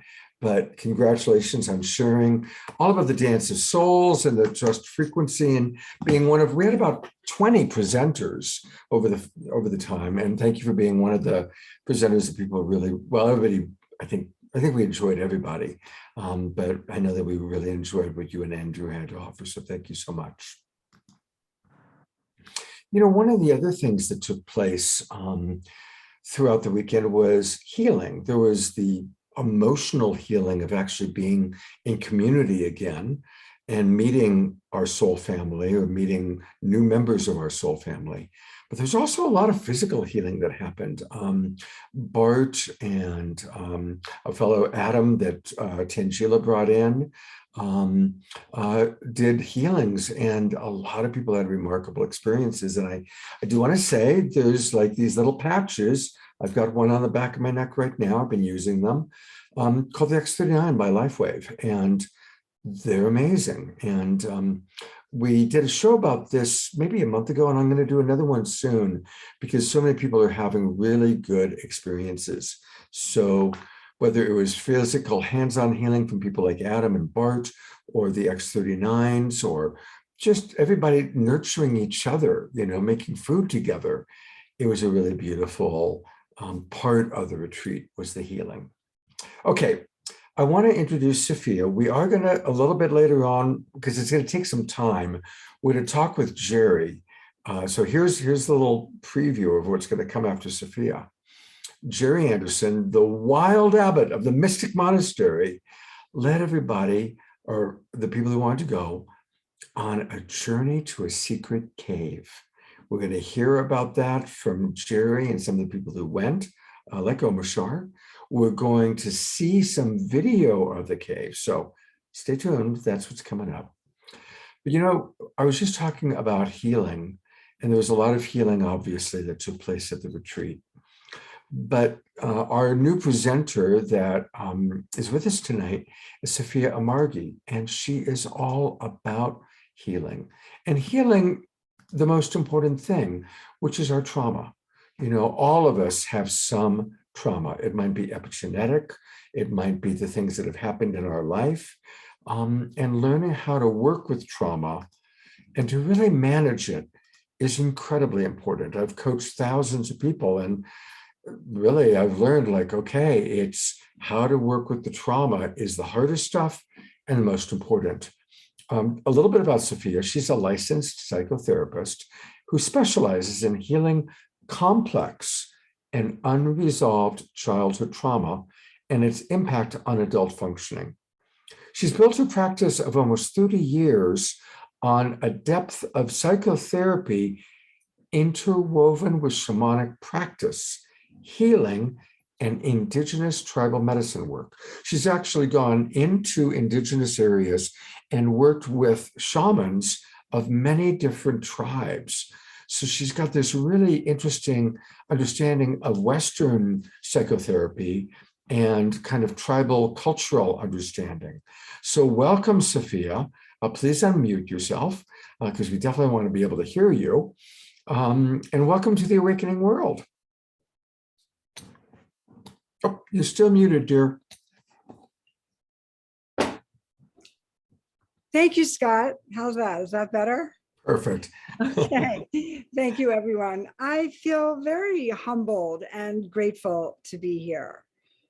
But congratulations on sharing all about the dance of souls and the trust frequency, and being we had about 20 presenters over the time. And thank you for being one of the presenters that people really, everybody, I think we enjoyed everybody. But I know that we really enjoyed what you and Andrew had to offer. So thank you so much. One of the other things that took place throughout the weekend was healing. There was the emotional healing of actually being in community again. and meeting our soul family or meeting new members of our soul family. But there's also a lot of physical healing that happened. Bart and a fellow Adam that Tangela brought in did healings, and a lot of people had remarkable experiences. And I do want to say there's like these little patches. I've got one on the back of my neck right now. I've been using them, called the X39 by LifeWave, and they're amazing. And we did a show about this maybe a month ago, and I'm going to do another one soon because so many people are having really good experiences. So whether it was physical hands-on healing from people like Adam and Bart, or the X39s, or just everybody nurturing each other, you know, making food together, it was a really beautiful part of the retreat was the healing. Okay. I want to introduce Sophia. We are going to, a little bit later on, because it's going to take some time, we're going to talk with Jerry. So here's a little preview of what's going to come after Sophia. Jerry Anderson, the wild abbot of the Mystic Monastery, led everybody, or the people who wanted to go, on a journey to a secret cave. We're going to hear about that from Jerry and some of the people who went, like Omashar. We're going to see some video of the cave. So stay tuned. That's what's coming up. But you know, I was just talking about healing, and there was a lot of healing, obviously, that took place at the retreat. But our new presenter that is with us tonight is Sophia Amargi, and she is all about healing. And healing the most important thing, which is our trauma. You know, all of us have some trauma. It might be epigenetic. It might be the things that have happened in our life. And learning how to work with trauma and to really manage it is incredibly important. I've coached thousands of people, and really I've learned, like, okay, it's how to work with the trauma is the hardest stuff and the most important. A little bit about Sophia. She's a licensed psychotherapist who specializes in healing complex and unresolved childhood trauma and its impact on adult functioning. She's built a practice of almost 30 years on a depth of psychotherapy interwoven with shamanic practice, healing, and indigenous tribal medicine work. She's actually gone into indigenous areas and worked with shamans of many different tribes. So she's got this really interesting understanding of Western psychotherapy and kind of tribal cultural understanding. So welcome, Sophia. Please unmute yourself because we definitely want to be able to hear you. And welcome to the Awakening World. Oh, you're still muted, dear. Thank you, Scott. How's that? Is that better? Perfect. Okay. Thank you, everyone. I feel very humbled and grateful to be here.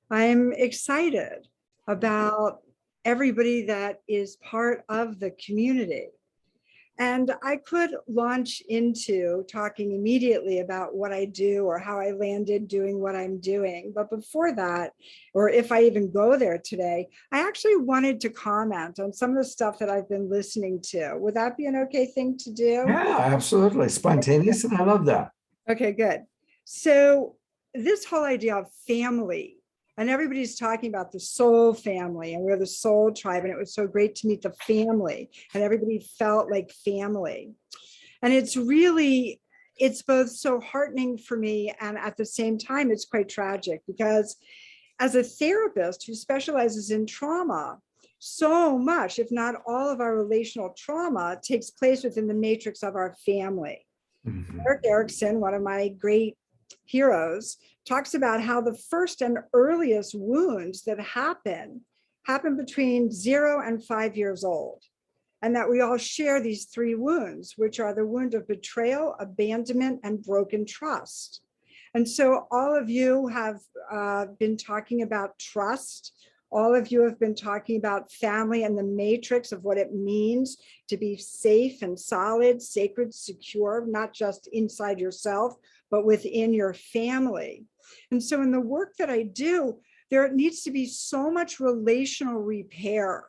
I'm excited about everybody that is part of the community. And I could launch into talking immediately about what I do or how I landed doing what I'm doing. But before that, or if I even go there today, I actually wanted to comment on some of the stuff that I've been listening to. Would that be an okay thing to do? Yeah, absolutely. Spontaneous, and I love that. Okay, good. So this whole idea of family, and everybody's talking about the soul family, and we're the soul tribe, and it was so great to meet the family, and everybody felt like family. And it's both so heartening for me, and at the same time, it's quite tragic, because as a therapist who specializes in trauma, so much, if not all of our relational trauma takes place within the matrix of our family. Mm-hmm. Eric Erickson, one of my great heroes, talks about how the first and earliest wounds that happen between 0 and 5 years old. And that we all share these 3 wounds, which are the wound of betrayal, abandonment, and broken trust. And so all of you have been talking about trust. All of you have been talking about family and the matrix of what it means to be safe and solid, sacred, secure, not just inside yourself, but within your family. And so in the work that I do, there needs to be so much relational repair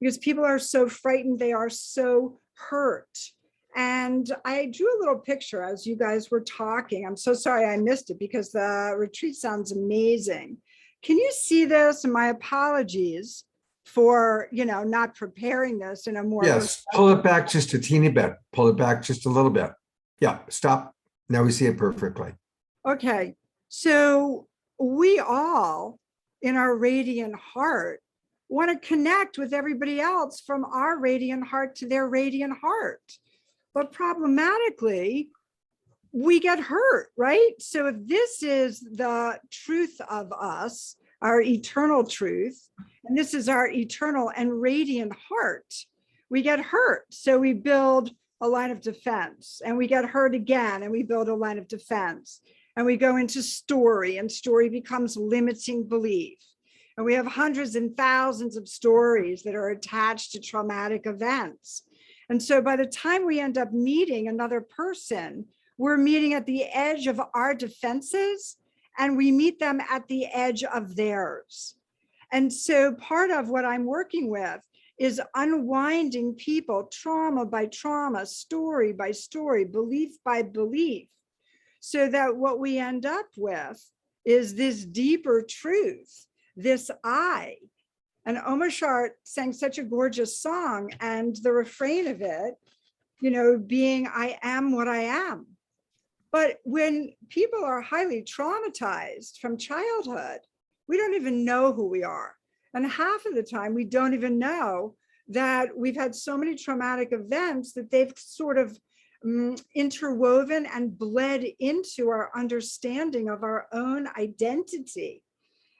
because people are so frightened, they are so hurt. And I drew a little picture as you guys were talking. I'm so sorry I missed it because the retreat sounds amazing. Can you see this? And my apologies for, not preparing this in a more. Yes, pull it back just a teeny bit. Pull it back just a little bit. Yeah, stop. Now we see it perfectly. Okay, so we all in our radiant heart want to connect with everybody else from our radiant heart to their radiant heart. But problematically, we get hurt, right? So if this is the truth of us, our eternal truth, and this is our eternal and radiant heart, we get hurt. So we build a line of defense, and we get hurt again, and we build a line of defense, and we go into story, and story becomes limiting belief. And we have hundreds and thousands of stories that are attached to traumatic events. And so by the time we end up meeting another person, we're meeting at the edge of our defenses, and we meet them at the edge of theirs. And so part of what I'm working with is unwinding people trauma by trauma, story by story, belief by belief, so that what we end up with is this deeper truth, this I. And Omashar sang such a gorgeous song, and the refrain of it, being I am what I am. But when people are highly traumatized from childhood, we don't even know who we are. And half of the time, we don't even know that we've had so many traumatic events that they've sort of interwoven and bled into our understanding of our own identity.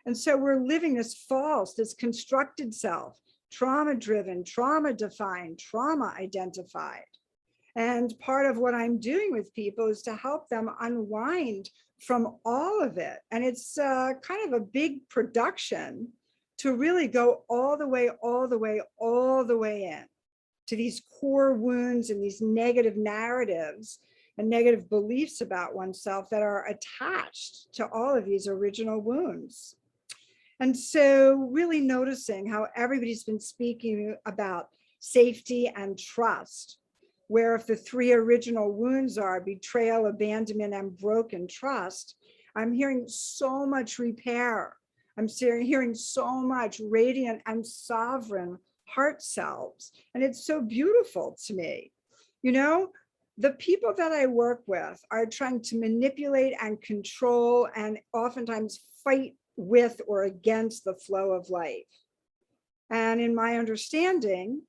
And so we're living this false, this constructed self, trauma-driven, trauma-defined, trauma-identified. And part of what I'm doing with people is to help them unwind from all of it. And it's kind of a big production to really go all the way in to these core wounds and these negative narratives and negative beliefs about oneself that are attached to all of these original wounds. And so really noticing how everybody's been speaking about safety and trust, where if the three original wounds are betrayal, abandonment, and broken trust, I'm hearing so much repair. I'm hearing so much radiant and sovereign heart selves. And it's so beautiful to me. The people that I work with are trying to manipulate and control and oftentimes fight with or against the flow of life. And in my understanding,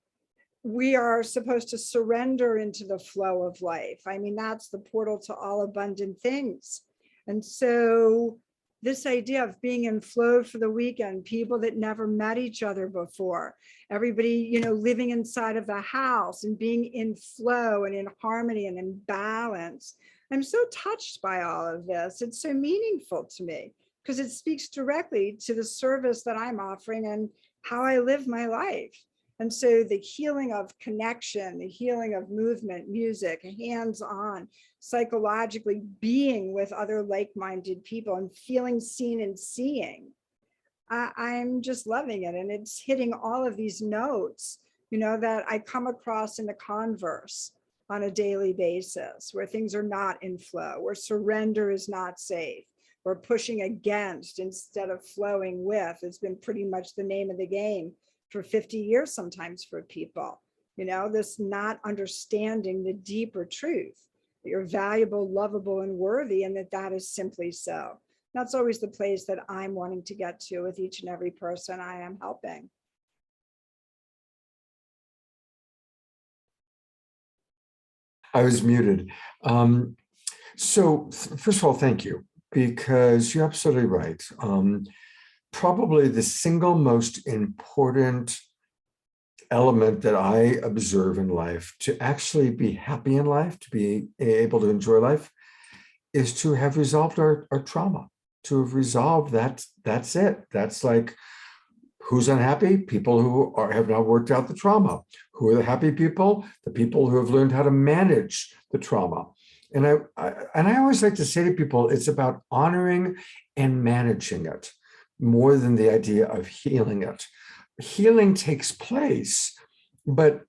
we are supposed to surrender into the flow of life. I mean, that's the portal to all abundant things. And so this idea of being in flow for the weekend, people that never met each other before, everybody, living inside of the house and being in flow and in harmony and in balance. I'm so touched by all of this. It's so meaningful to me because it speaks directly to the service that I'm offering and how I live my life. And so the healing of connection, the healing of movement, music, hands-on, psychologically being with other like-minded people and feeling seen and seeing, I'm just loving it. And it's hitting all of these notes, that I come across in the converse on a daily basis, where things are not in flow, where surrender is not safe, where pushing against instead of flowing with has been pretty much the name of the game for 50 years sometimes for people, this not understanding the deeper truth, that you're valuable, lovable, and worthy, and that is simply so. That's always the place that I'm wanting to get to with each and every person I am helping. I was muted. So first of all, thank you, because you're absolutely right. Probably the single most important element that I observe in life to actually be happy in life, to be able to enjoy life, is to have resolved our trauma, to have resolved that's it. That's like, who's unhappy? People who have not worked out the trauma. Who are the happy people? The people who have learned how to manage the trauma. And I always like to say to people, it's about honoring and managing it more than the idea of healing it. healing takes place, but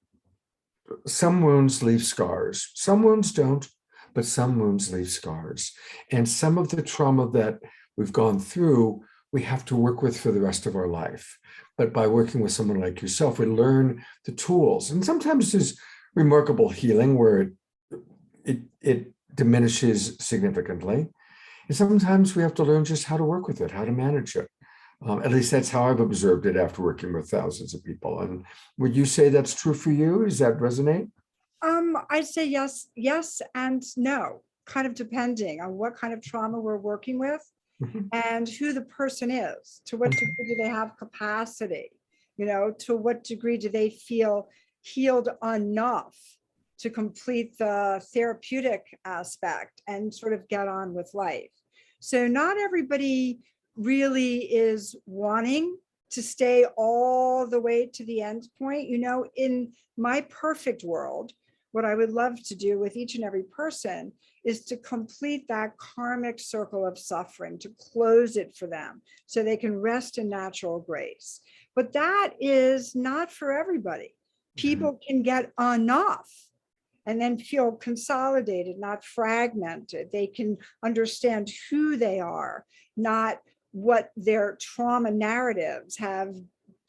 some wounds leave scars. Some wounds don't, but some wounds leave scars. And some of the trauma that we've gone through, we have to work with for the rest of our life. But by working with someone like yourself, we learn the tools. And sometimes there's remarkable healing where it diminishes significantly. And sometimes we have to learn just how to work with it, how to manage it. At least that's how I've observed it after working with thousands of people. And would you say that's true for you? Does that resonate? I'd say yes and no, kind of depending on what kind of trauma we're working with and who the person is, to what degree do they have capacity, to what degree do they feel healed enough to complete the therapeutic aspect and sort of get on with life. So not everybody really is wanting to stay all the way to the end point. In my perfect world, what I would love to do with each and every person is to complete that karmic circle of suffering, to close it for them so they can rest in natural grace. But that is not for everybody. People can get enough and then feel consolidated, not fragmented. They can understand who they are, not what their trauma narratives have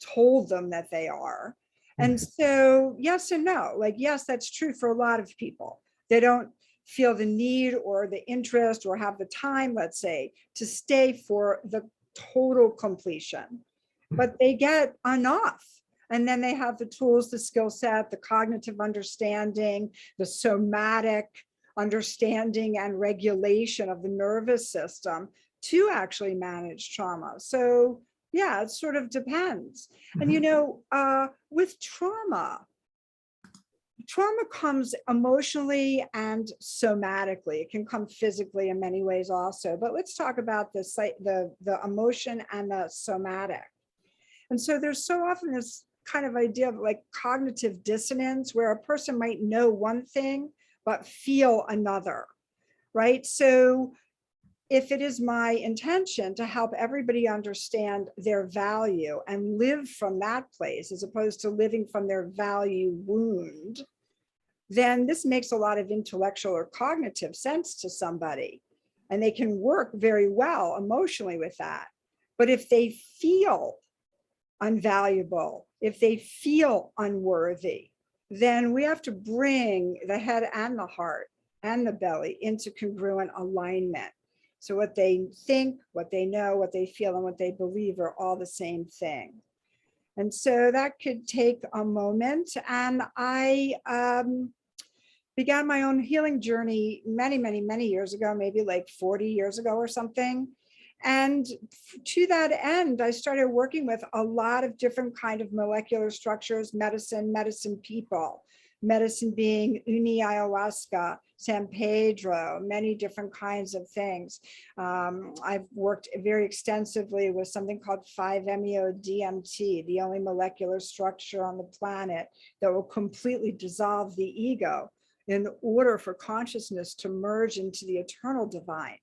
told them that they are. And so yes and no, like, yes, that's true for a lot of people. They don't feel the need or the interest or have the time, let's say, to stay for the total completion, but they get enough. And then they have the tools, the skill set, the cognitive understanding, the somatic understanding and regulation of the nervous system to actually manage trauma. So yeah, it sort of depends. And with trauma comes emotionally and somatically. It can come physically in many ways also. But let's talk about the emotion and the somatic. And so there's so often this kind of idea of like cognitive dissonance where a person might know one thing but feel another, right? So if it is my intention to help everybody understand their value and live from that place, as opposed to living from their value wound, then this makes a lot of intellectual or cognitive sense to somebody. And they can work very well emotionally with that. But if they feel unvaluable, if they feel unworthy, then we have to bring the head and the heart and the belly into congruent alignment. So what they think, what they know, what they feel, and what they believe are all the same thing. And so that could take a moment. And I began my own healing journey many, many, many years ago, maybe like 40 years ago or something. And to that end, I started working with a lot of different kind of molecular structures, medicine people, medicine being uni, ayahuasca, San Pedro, many different kinds of things. I've worked very extensively with something called 5-MeO-DMT, the only molecular structure on the planet that will completely dissolve the ego in order for consciousness to merge into the eternal divine.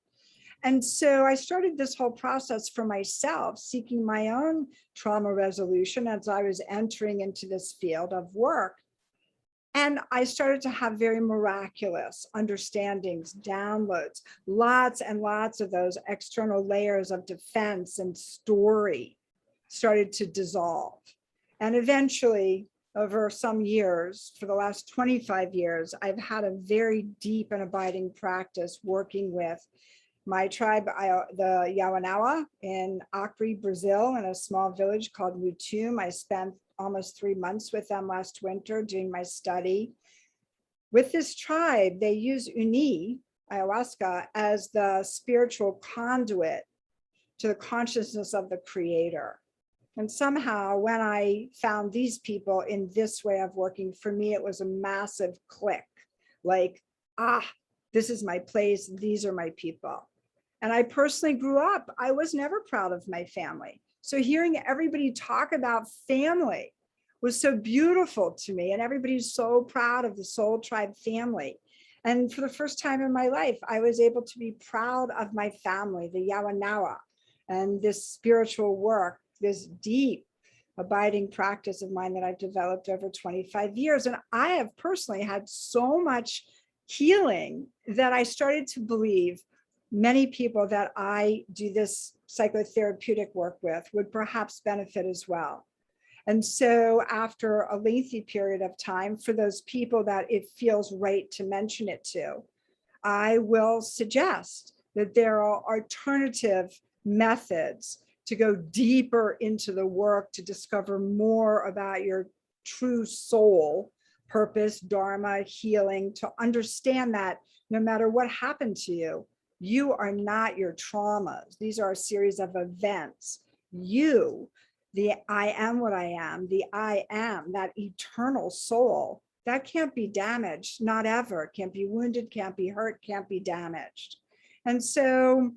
And so I started this whole process for myself, seeking my own trauma resolution as I was entering into this field of work. And I started to have very miraculous understandings, downloads, lots and lots of those external layers of defense and story started to dissolve. And eventually, over some years, for the last 25 years, I've had a very deep and abiding practice working with my tribe, the Yawanawa in Acre, Brazil, in a small village called Mutum. I spent almost 3 months with them last winter doing my study. With this tribe, they use uni, ayahuasca, as the spiritual conduit to the consciousness of the creator. And somehow when I found these people in this way of working, for me, it was a massive click, like, this is my place, these are my people. And I personally grew up, I was never proud of my family. So hearing everybody talk about family was so beautiful to me. And everybody's so proud of the Soul Tribe family. And for the first time in my life, I was able to be proud of my family, the Yawanawa, and this spiritual work, this deep abiding practice of mine that I've developed over 25 years. And I have personally had so much healing that I started to believe many people that I do this psychotherapeutic work with would perhaps benefit as well. And so after a lengthy period of time, for those people that it feels right to mention it to, I will suggest that there are alternative methods to go deeper into the work, to discover more about your true soul, purpose, dharma, healing, to understand that no matter what happened to you, you are not your traumas. These are a series of events. You, the I am what I am, the I am, that eternal soul, that can't be damaged, not ever, can't be wounded, can't be hurt, can't be damaged. And so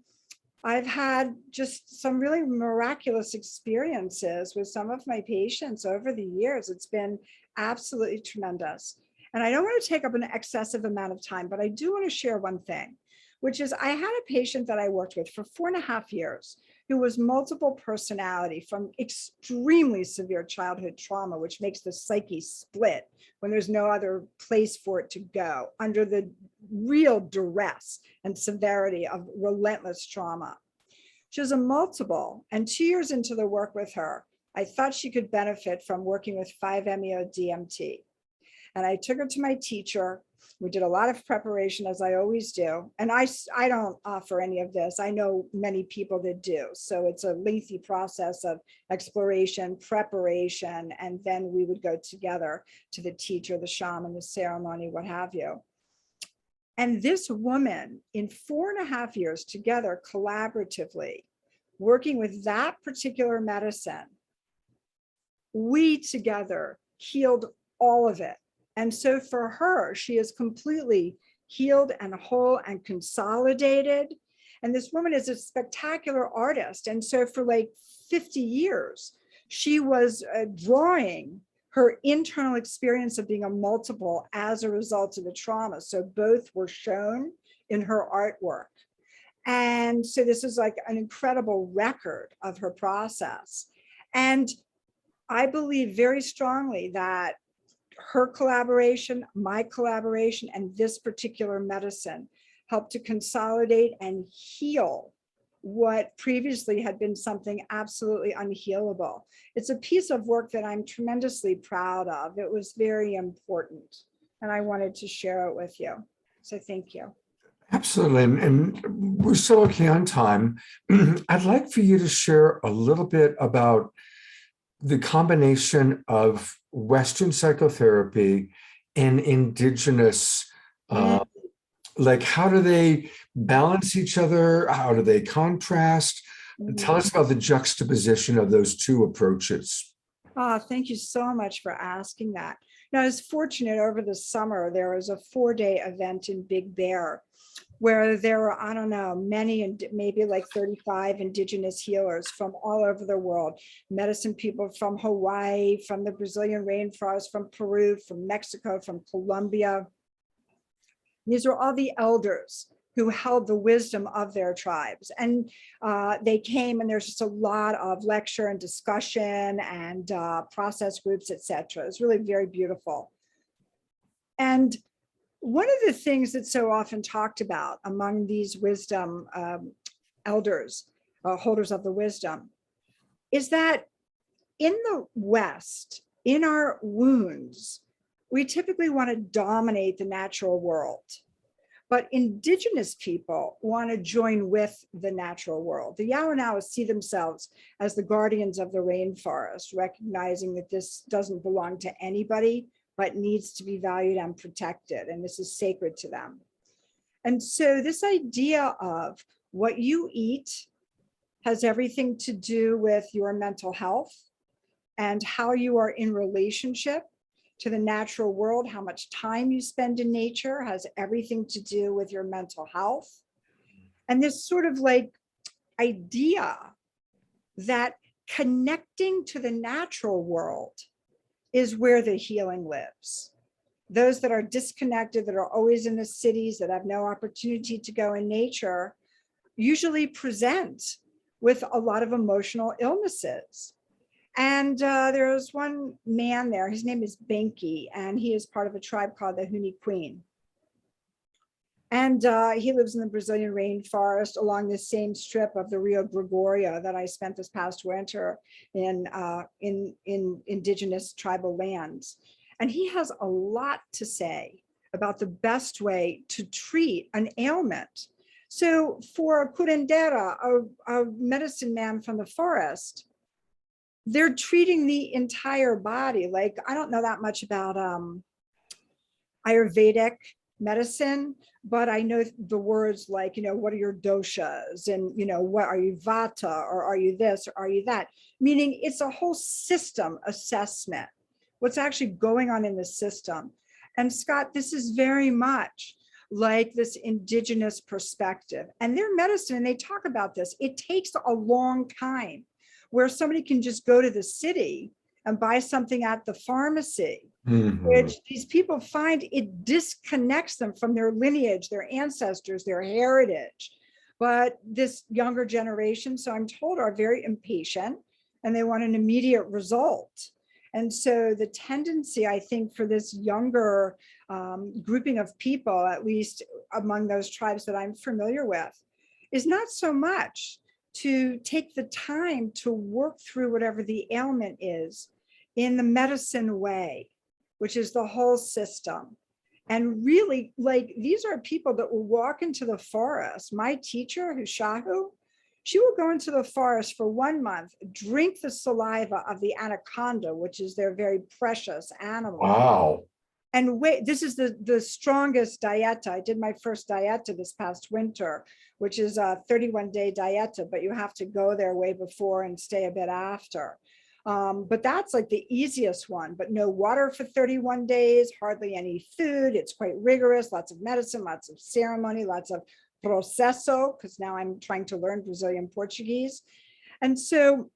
I've had just some really miraculous experiences with some of my patients over the years. It's been absolutely tremendous. And I don't want to take up an excessive amount of time, but I do want to share one thing, which is I had a patient that I worked with for 4.5 years who was multiple personality from extremely severe childhood trauma, which makes the psyche split when there's no other place for it to go, under the real duress and severity of relentless trauma. She was a multiple, and 2 years into the work with her, I thought she could benefit from working with 5-MeO-DMT. And I took her to my teacher. We did a lot of preparation, as I always do. And I don't offer any of this. I know many people that do. So it's a lengthy process of exploration, preparation, and then we would go together to the teacher, the shaman, the ceremony, what have you. And this woman, in 4.5 years together, collaboratively, working with that particular medicine, we together healed all of it. And so for her, she is completely healed and whole and consolidated. And this woman is a spectacular artist. And so for like 50 years, she was drawing her internal experience of being a multiple as a result of the trauma. So both were shown in her artwork. And so this is like an incredible record of her process. And I believe very strongly that her collaboration, my collaboration, and this particular medicine helped to consolidate and heal what previously had been something absolutely unhealable. It's a piece of work that I'm tremendously proud of. It was very important, and I wanted to share it with you. So thank you. Absolutely. And we're still okay on time. I'd like for you to share a little bit about the combination of Western psychotherapy and indigenous, like how do they balance each other? How do they contrast? Tell us about the juxtaposition of those two approaches. Oh, thank you so much for asking that. Now, I was fortunate over the summer, there was a 4-day event in Big Bear where there were, I don't know, many, and maybe like 35 indigenous healers from all over the world, medicine people from Hawaii, from the Brazilian rainforest, from Peru, from Mexico, from Colombia. These are all the elders who held the wisdom of their tribes. And they came, and there's just a lot of lecture and discussion and process groups, etc. It's really very beautiful. And one of the things that's so often talked about among these wisdom elders, holders of the wisdom, is that in the West, in our wounds, we typically want to dominate the natural world. But indigenous people want to join with the natural world. The Yawanawas see themselves as the guardians of the rainforest, recognizing that this doesn't belong to anybody, but needs to be valued and protected, and this is sacred to them. And so this idea of what you eat has everything to do with your mental health and how you are in relationship to the natural world. How much time you spend in nature has everything to do with your mental health. And this sort of like idea that connecting to the natural world is where the healing lives. Those that are disconnected, that are always in the cities, that have no opportunity to go in nature, usually present with a lot of emotional illnesses. And there was one man there, his name is Benki, and he is part of a tribe called the Huni Queen. And he lives in the Brazilian rainforest along the same strip of the Rio Gregoria that I spent this past winter in indigenous tribal lands. And he has a lot to say about the best way to treat an ailment. So for a curandera, a medicine man from the forest, they're treating the entire body. Like, I don't know that much about Ayurvedic medicine, but I know the words like, what are your doshas, and, what are you, vata, or are you this, or are you that? Meaning it's a whole system assessment, what's actually going on in the system. And Scott, this is very much like this indigenous perspective, and their medicine, and they talk about this, it takes a long time, where somebody can just go to the city and buy something at the pharmacy, which these people find it disconnects them from their lineage, their ancestors, their heritage. But this younger generation, so I'm told, are very impatient and they want an immediate result. And so the tendency, I think, for this younger grouping of people, at least among those tribes that I'm familiar with, is not so much to take the time to work through whatever the ailment is in the medicine way, which is the whole system. And really, like, these are people that will walk into the forest. My teacher, Hushahu, she will go into the forest for 1 month, drink the saliva of the anaconda, which is their very precious animal. Wow. And wait, this is the strongest dieta. I did my first dieta this past winter, which is a 31-day dieta, but you have to go there way before and stay a bit after. But that's like the easiest one, but no water for 31 days, hardly any food. It's quite rigorous, lots of medicine, lots of ceremony, lots of processo, because now I'm trying to learn Brazilian Portuguese. And so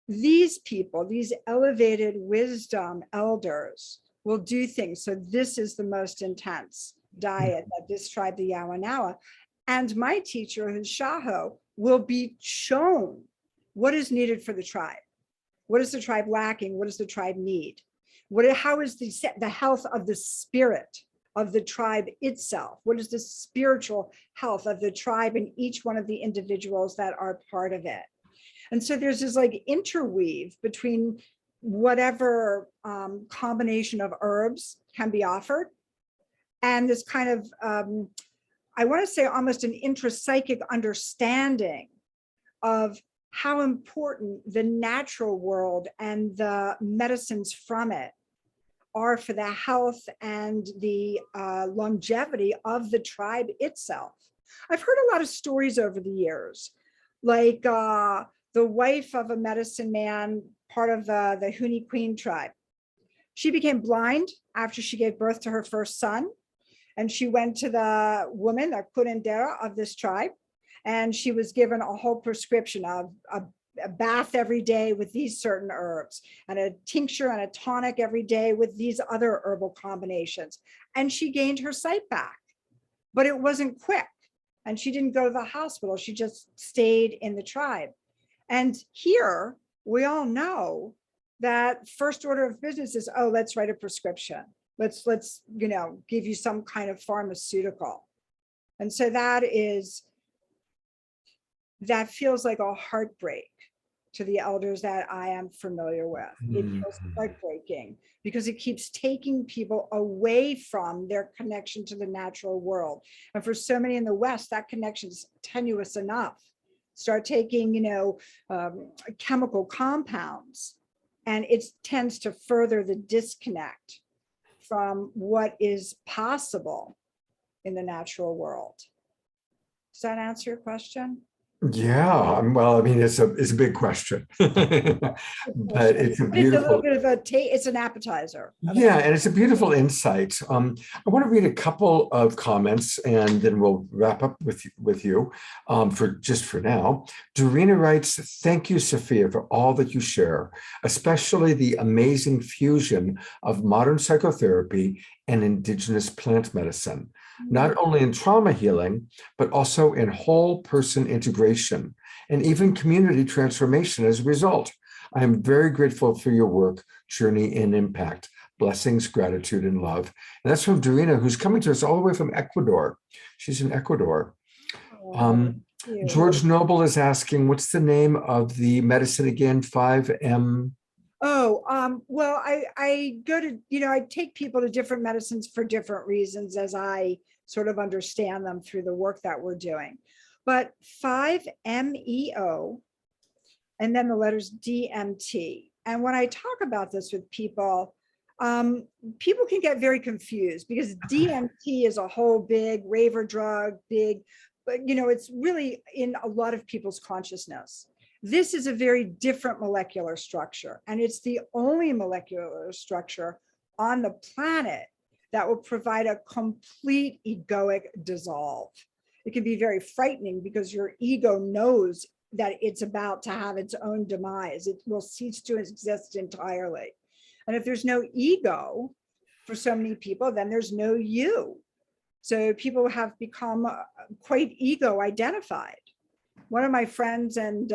these people, these elevated wisdom elders, will do things. So this is the most intense diet that this tribe, the Yawanawa, and my teacher, Shaho, will be shown what is needed for the tribe. What is the tribe lacking? What does the tribe need? How is the health of the spirit of the tribe itself? What is the spiritual health of the tribe and each one of the individuals that are part of it? And so there's this like interweave between whatever combination of herbs can be offered, and this kind of, I want to say almost an intrapsychic understanding of how important the natural world and the medicines from it are for the health and the longevity of the tribe itself. I've heard a lot of stories over the years, like the wife of a medicine man, part of the Huni Queen tribe. She became blind after she gave birth to her first son. And she went to the woman, the curandera of this tribe, and she was given a whole prescription of a bath every day with these certain herbs, and a tincture and a tonic every day with these other herbal combinations. And she gained her sight back, but it wasn't quick. And she didn't go to the hospital. She just stayed in the tribe. And here we all know that first order of business is, oh, let's write a prescription. Let's give you some kind of pharmaceutical. And so that feels like a heartbreak to the elders that I am familiar with. It feels heartbreaking because it keeps taking people away from their connection to the natural world. And for so many in the West, that connection is tenuous enough. Start taking, chemical compounds, and it tends to further the disconnect from what is possible in the natural world. Does that answer your question? Yeah, well, I mean, it's a big question, but it's a beautiful. It's a little bit of it's an appetizer. Yeah, and it's a beautiful insight. I want to read a couple of comments, and then we'll wrap up with you for now. Dorina writes, "Thank you, Sophia, for all that you share, especially the amazing fusion of modern psychotherapy and indigenous plant medicine. Not only in trauma healing, but also in whole person integration and even community transformation as a result. I am very grateful for your work, journey, and impact. Blessings, gratitude, and love. And that's from Dorina, who's coming to us all the way from Ecuador. She's in Ecuador. George Noble is asking, what's the name of the medicine again? 5M. Well, I go to, I take people to different medicines for different reasons as I sort of understand them through the work that we're doing. But 5MEO, and then the letters DMT. And when I talk about this with people, people can get very confused because DMT is a whole big raver drug, but it's really in a lot of people's consciousness. This is a very different molecular structure, and it's the only molecular structure on the planet that will provide a complete egoic dissolve. It can be very frightening because your ego knows that it's about to have its own demise. It will cease to exist entirely. And if there's no ego for so many people, then there's no you. So people have become quite ego identified. One of my friends and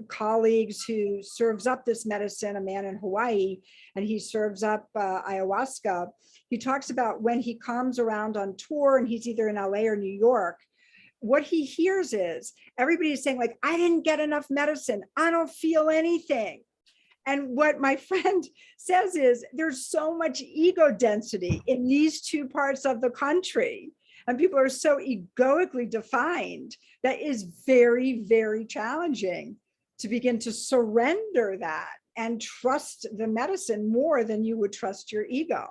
colleagues who serves up this medicine, a man in Hawaii, and he serves up ayahuasca, he talks about when he comes around on tour and he's either in LA or New York, what he hears is everybody's saying like, I didn't get enough medicine. I don't feel anything. And what my friend says is there's so much ego density in these two parts of the country. And people are so egoically defined that is very, very challenging to begin to surrender that and trust the medicine more than you would trust your ego.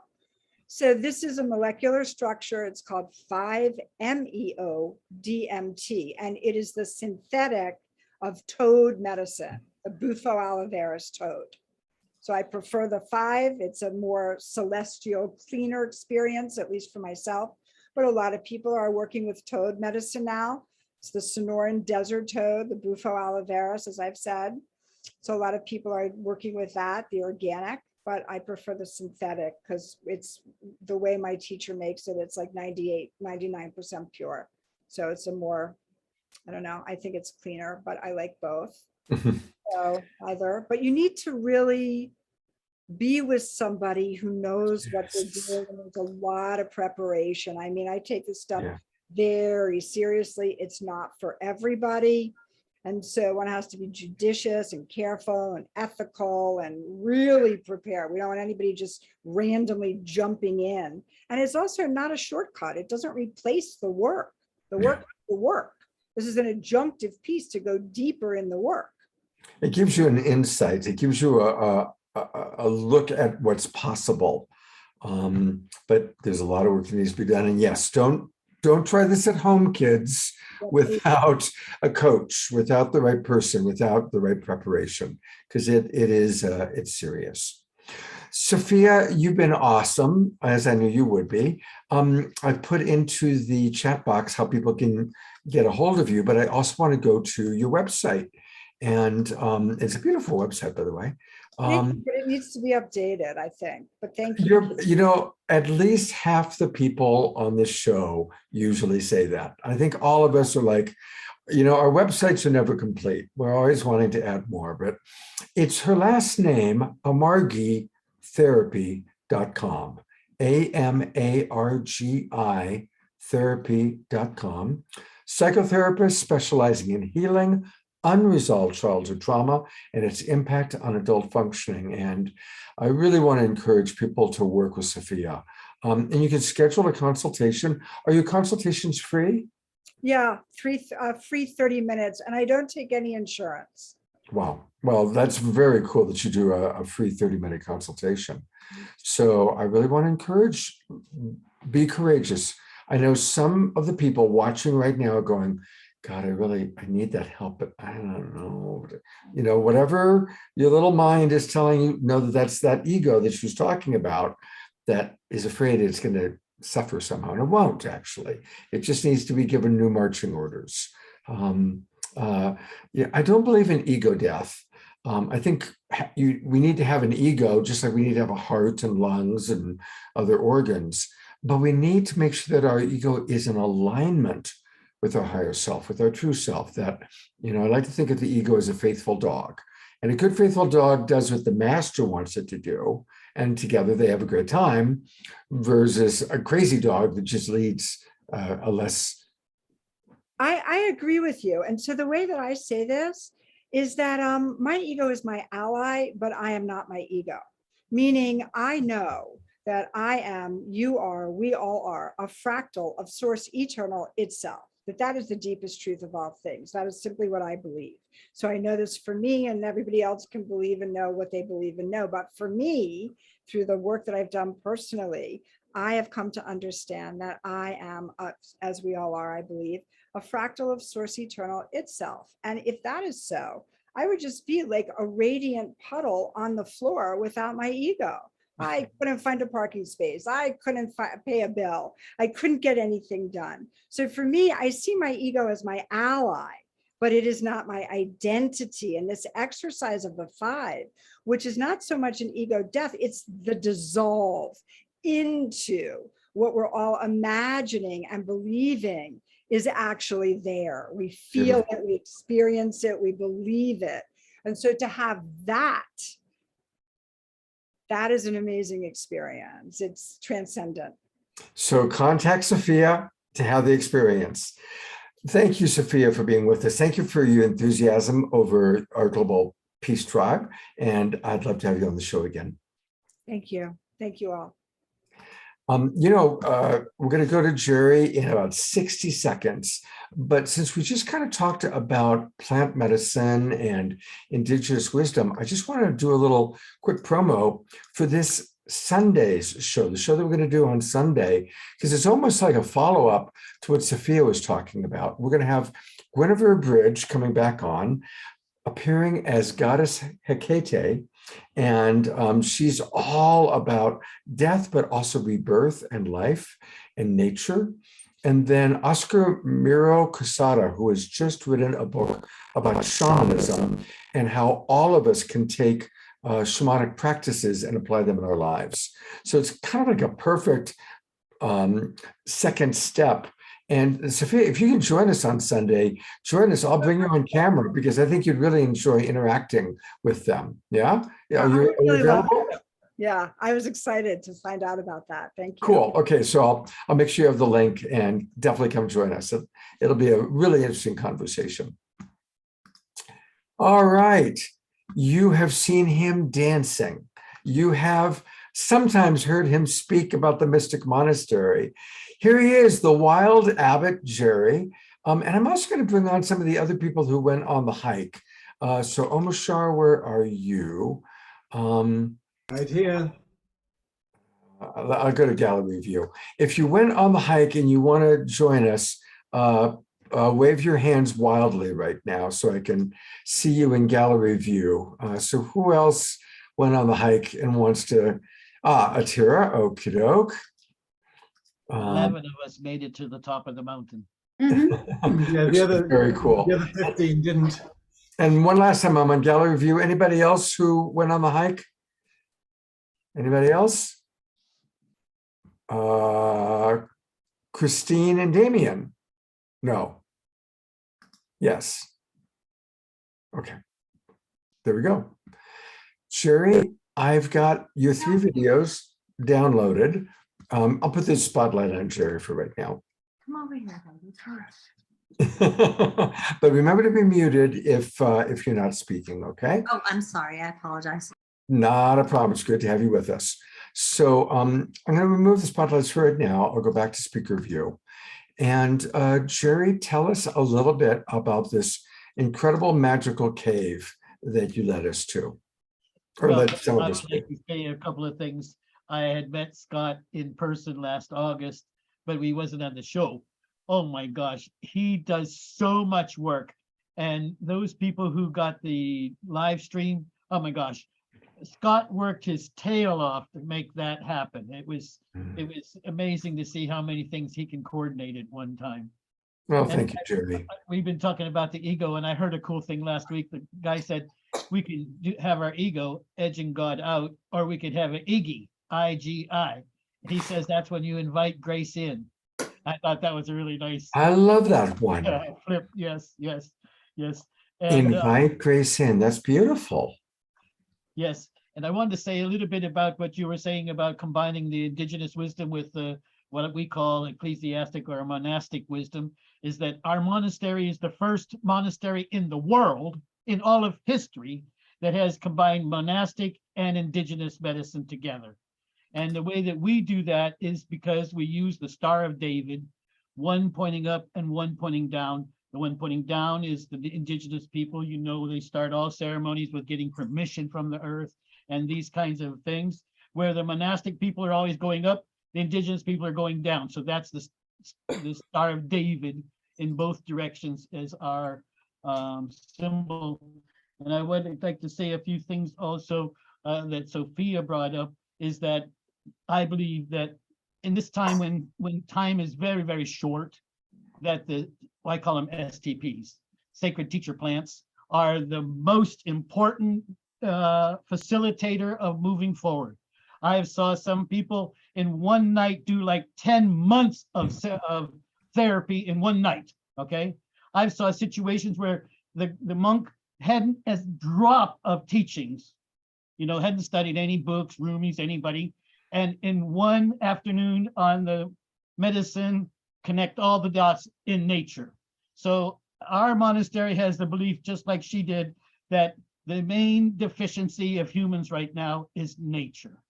So this is a molecular structure. It's called 5-MeO-DMT, and it is the synthetic of toad medicine, the Bufo olivaris toad. So I prefer the 5. It's a more celestial, cleaner experience, at least for myself. But a lot of people are working with toad medicine now. It's the Sonoran desert toad, the Bufo olivaris, as I've said. So a lot of people are working with that, the organic, but I prefer the synthetic because it's the way my teacher makes it. It's like 99% pure. So it's a more, I don't know, I think it's cleaner, but I like both. So either, but you need to really be with somebody who knows what they're doing. And there's a lot of preparation. I mean, I take this stuff very seriously. It's not for everybody. And so one has to be judicious and careful and ethical and really prepare. We don't want anybody just randomly jumping in. And it's also not a shortcut. It doesn't replace the work. The work is the work. This is an adjunctive piece to go deeper in the work. It gives you an insight. It gives you a look at what's possible. But there's a lot of work that needs to be done. And yes, don't try this at home, kids, without a coach, without the right person, without the right preparation, because it's serious. Sophia, you've been awesome, as I knew you would be. I've put into the chat box how people can get a hold of you, but I also want to go to your website. And it's a beautiful website, by the way. It needs to be updated, I think, but thank you. At least half the people on this show usually say that. I think all of us are like, our websites are never complete. We're always wanting to add more, but it's her last name, Amargi therapy.com, AMARGI therapy.com. Psychotherapist specializing in healing unresolved childhood trauma and its impact on adult functioning. And I really want to encourage people to work with Sophia. And you can schedule a consultation. Are your consultations free? Yeah, free 30 minutes. And I don't take any insurance. Wow. Well, that's very cool that you do a free 30-minute consultation. So I really want to encourage, be courageous. I know some of the people watching right now are going, God, I need that help, but I don't know. Whatever your little mind is telling you, know that's that ego that she was talking about that is afraid it's going to suffer somehow. And it won't, actually. It just needs to be given new marching orders. I don't believe in ego death. I think we need to have an ego, just like we need to have a heart and lungs and other organs. But we need to make sure that our ego is in alignment with our higher self, with our true self. That, I like to think of the ego as a faithful dog. And a good faithful dog does what the master wants it to do, and together they have a great time, versus a crazy dog that just leads a less. I agree with you. And so the way that I say this is that my ego is my ally, but I am not my ego. Meaning I know that I am, you are, we all are a fractal of source eternal itself. That is the deepest truth of all things. That is simply what I believe. So I know this for me, and everybody else can believe and know what they believe and know. But for me, through the work that I've done personally, I have come to understand that I am, as we all are, I believe, a fractal of source eternal itself. And if that is so, I would just be like a radiant puddle on the floor without my ego. I couldn't find a parking space. I couldn't pay a bill. I couldn't get anything done. So for me, I see my ego as my ally, but it is not my identity. And this exercise of the 5, which is not so much an ego death, it's the dissolve into what we're all imagining and believing is actually there. We feel it, we experience it, we believe it. And so to have that is an amazing experience. It's transcendent. So contact Sophia to have the experience. Thank you, Sophia, for being with us. Thank you for your enthusiasm over our Global Peace Tribe. And I'd love to have you on the show again. Thank you. Thank you all. We're going to go to Jerry in about 60 seconds. But since we just kind of talked about plant medicine and indigenous wisdom, I just want to do a little quick promo for this Sunday's show, the show that we're going to do on Sunday, because it's almost like a follow-up to what Sophia was talking about. We're going to have Guinevere Bridge coming back on, appearing as Goddess Hecate. And she's all about death, but also rebirth and life and nature. And then Oscar Miro Quesada, who has just written a book about shamanism and how all of us can take shamanic practices and apply them in our lives. So it's kind of like a perfect second step. And Sophia, if you can join us on Sunday, join us. I'll bring you on camera because I think you'd really enjoy interacting with them. Yeah? Are you available? Yeah, I was excited to find out about that. Thank you. Cool. Okay, so I'll make sure you have the link and definitely come join us. It'll be a really interesting conversation. All right. You have seen him dancing. You have sometimes heard him speak about the mystic monastery. Here he is, the wild abbot, Jerry. And I'm also going to bring on some of the other people who went on the hike. So Omashar, where are you? Right here. I'll go to gallery view. If you went on the hike and you want to join us, wave your hands wildly right now so I can see you in gallery view. So who else went on the hike and wants to? Atira, okie doke. 11 of us made it to the top of the mountain. Yeah, Which is very cool. The other 15 didn't. And one last time I'm on gallery view. Anybody else who went on the hike? Anybody else? Christine and Damien? No. Yes. Okay. There we go. Jerry, I've got your 3 videos downloaded. I'll put this spotlight on Jerry for right now. Come over here, baby. But remember to be muted if you're not speaking, okay? Oh, I'm sorry. I apologize. Not a problem. It's good to have you with us. So I'm going to remove the spotlights for right now. I'll go back to speaker view. And Jerry, tell us a little bit about this incredible magical cave that you led us to. Or Well, led I some of would us to. like to say a couple of things. I had met Scott in person last August, but we wasn't on the show. Oh my gosh, he does so much work. And those people who got the live stream, oh my gosh, Scott worked his tail off to make that happen. It was amazing to see how many things he can coordinate at one time. Well, thank you, Jerry. We've been talking about the ego, and I heard a cool thing last week. The guy said we can have our ego edging God out, or we could have an Iggy, I-G-I. He says that's when you invite grace in. I thought that was a really nice. I love that one. Flip. Yes. And Invite grace in. That's beautiful. yes, and I wanted to say a little bit about what you were saying about combining the indigenous wisdom with what we call ecclesiastic or monastic wisdom, is that our monastery is the first monastery in the world, in all of history, that has combined monastic and indigenous medicine together. And the way that we do that is because we use the Star of David, one pointing up and one pointing down. The one pointing down is the indigenous people. You know, they start all ceremonies with getting permission from the earth and these kinds of things, where the monastic people are always going up, the indigenous people are going down. So that's the Star of David in both directions as our symbol. And I would like to say a few things also that Sophia brought up, is that I believe that in this time when time is very, very short, that I call them STPs, sacred teacher plants, are the most important facilitator of moving forward. I have saw some people in one night do like 10 months of therapy in one night, okay? I've saw situations where the monk hadn't a drop of teachings, hadn't studied any books, roomies, anybody, and in one afternoon on the medicine, connect all the dots in nature. So our monastery has the belief, just like she did, that the main deficiency of humans right now is nature.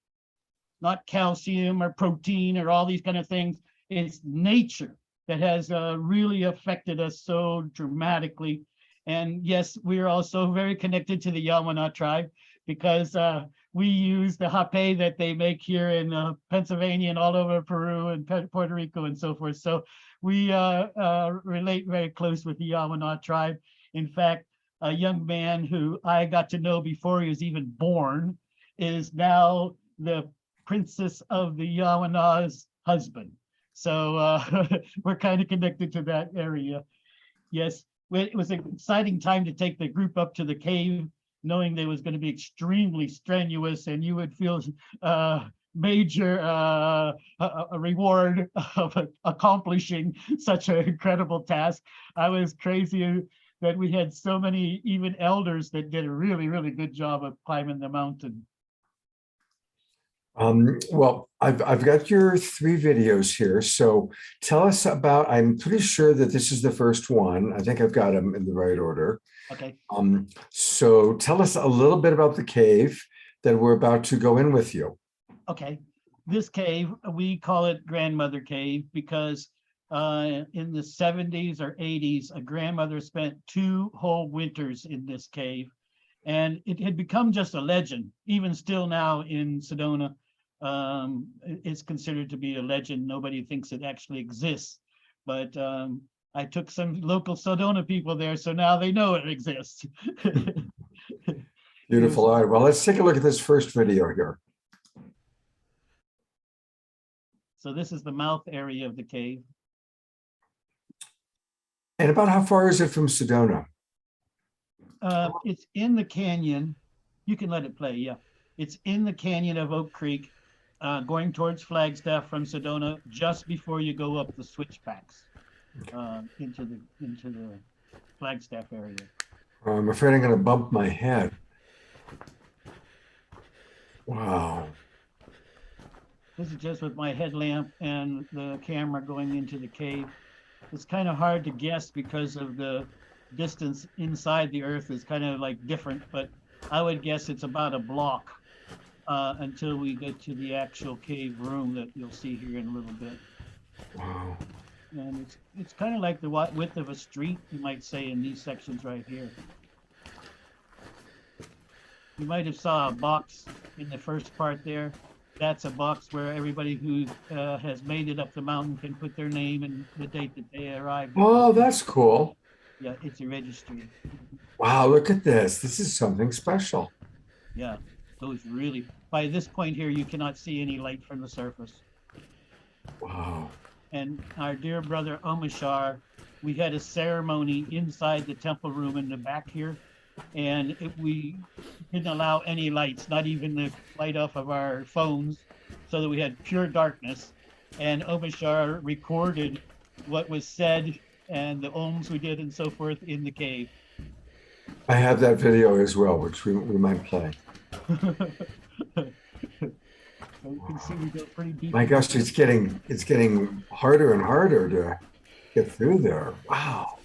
Not calcium or protein or all these kind of things. It's nature that has really affected us so dramatically. And yes, we are also very connected to the Yamana tribe, because we use the hape that they make here in Pennsylvania and all over Peru and Puerto Rico and so forth. So we relate very close with the Yamana tribe. In fact, a young man who I got to know before he was even born is now the princess of the Yamana's husband. So we're kind of connected to that area. Yes, it was an exciting time to take the group up to the cave, knowing that it was going to be extremely strenuous, and you would feel major a reward of accomplishing such an incredible task. I was crazy that we had so many even elders that did a really, really good job of climbing the mountain. Well, I've got your 3 videos here. So tell us about, I'm pretty sure that this is the first one. I think I've got them in the right order. Okay. So tell us a little bit about the cave that we're about to go in with you. Okay. This cave, we call it Grandmother Cave because in the 70s or 80s, a grandmother spent 2 whole winters in this cave. And it had become just a legend. Even still now in Sedona, it's considered to be a legend. Nobody thinks it actually exists. But I took some local Sedona people there, so now they know it exists. Beautiful. All right, well, let's take a look at this first video here. So this is the mouth area of the cave. And about how far is it from Sedona? It's in the canyon. You can let it play, yeah. It's in the canyon of Oak Creek, going towards Flagstaff from Sedona, just before you go up the switchbacks into the Flagstaff area. I'm afraid I'm going to bump my head. Wow. This is just with my headlamp and the camera going into the cave. It's kind of hard to guess because of the distance inside the earth is kind of like different, but I would guess it's about a block until we get to the actual cave room that you'll see here in a little bit. Wow. And it's kind of like the width of a street, you might say, in these sections right here. You might have saw a box in the first part there. That's a box where everybody who has made it up the mountain can put their name and the date that they arrived. Oh, that's cool. Yeah, it's a registry. Wow, look at this. This is something special. Yeah, those really, by this point here, you cannot see any light from the surface. Wow. And our dear brother Omashar, we had a ceremony inside the temple room in the back here, and we didn't allow any lights, not even the light off of our phones, so that we had pure darkness. And Omashar recorded what was said and the ohms we did and so forth in the cave. I have that video as well, which we might play. So you can see we go pretty deep. My gosh, it's getting harder and harder to get through there. Wow.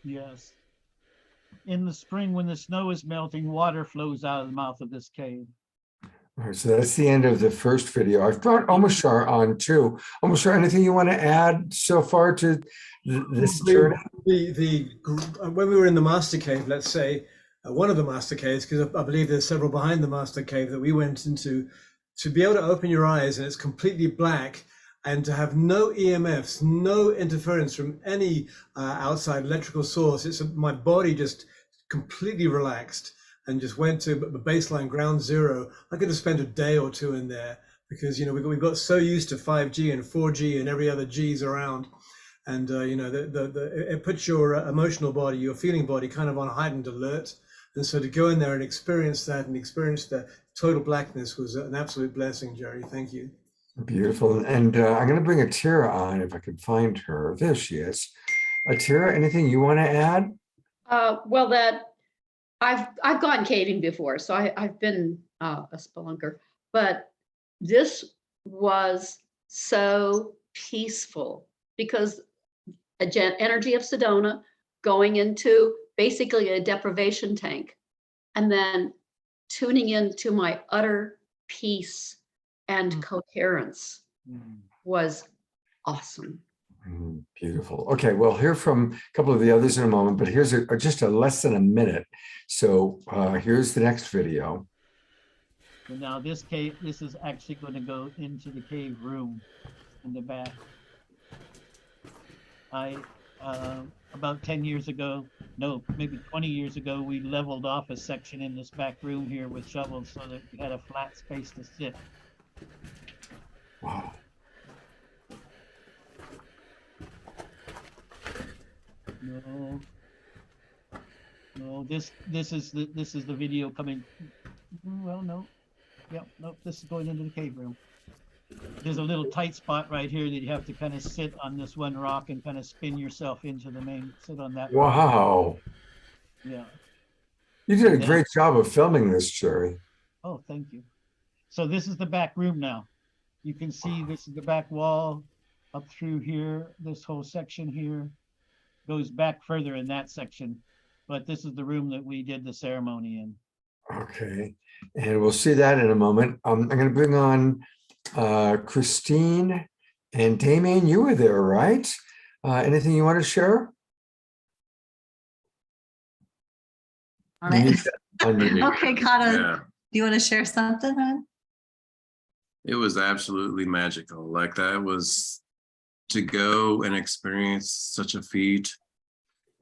Yes. In the spring, when the snow is melting, water flows out of the mouth of this cave. All right, so that's the end of the first video. I've brought Omashar on too. Omashar, anything you want to add so far to this journey? When we were in the master cave, let's say, one of the master caves, because I believe there's several behind the master cave that we went into, to be able to open your eyes and it's completely black, and to have no EMFs, no interference from any outside electrical source. My body just completely relaxed and just went to the baseline ground zero. I could have spent a day or two in there because, you know, we got so used to 5G and 4G and every other G's around. And, you know, it puts your emotional body, your feeling body kind of on heightened alert. And so to go in there and experience that and experience the total blackness was an absolute blessing, Jerry. Thank you. Beautiful. And I'm going to bring Atira on if I can find her. There she is. Atira, anything you want to add? Well, that I've gone caving before, so I've been a spelunker, but this was so peaceful because energy of Sedona going into basically a deprivation tank and then tuning into my utter peace and coherence was awesome. Beautiful. Okay, we'll hear from a couple of the others in a moment, but here's just a less than a minute. So here's the next video. So now this is actually going to go into the cave room in the back. About 10 years ago, no, maybe 20 years ago, we leveled off a section in this back room here with shovels so that we had a flat space to sit. Wow. No, this is the video coming. Well, no, yep, nope. This is going into the cave room. There's a little tight spot right here that you have to kind of sit on this one rock and kind of spin yourself into the main. Sit on that. Wow. Rock. Yeah. You did a great job of filming this, Jerry. Oh, thank you. So this is the back room now. You can see this is the back wall up through here. This whole section here goes back further in that section, but this is the room that we did the ceremony in. Okay, and we'll see that in a moment. I'm going to bring on Christine and Damien. You were there, right? Anything you want to share? All right. Unmute. Okay, Kata, Yeah. do you want to share something, hon? It was absolutely magical. Like that was to go and experience such a feat.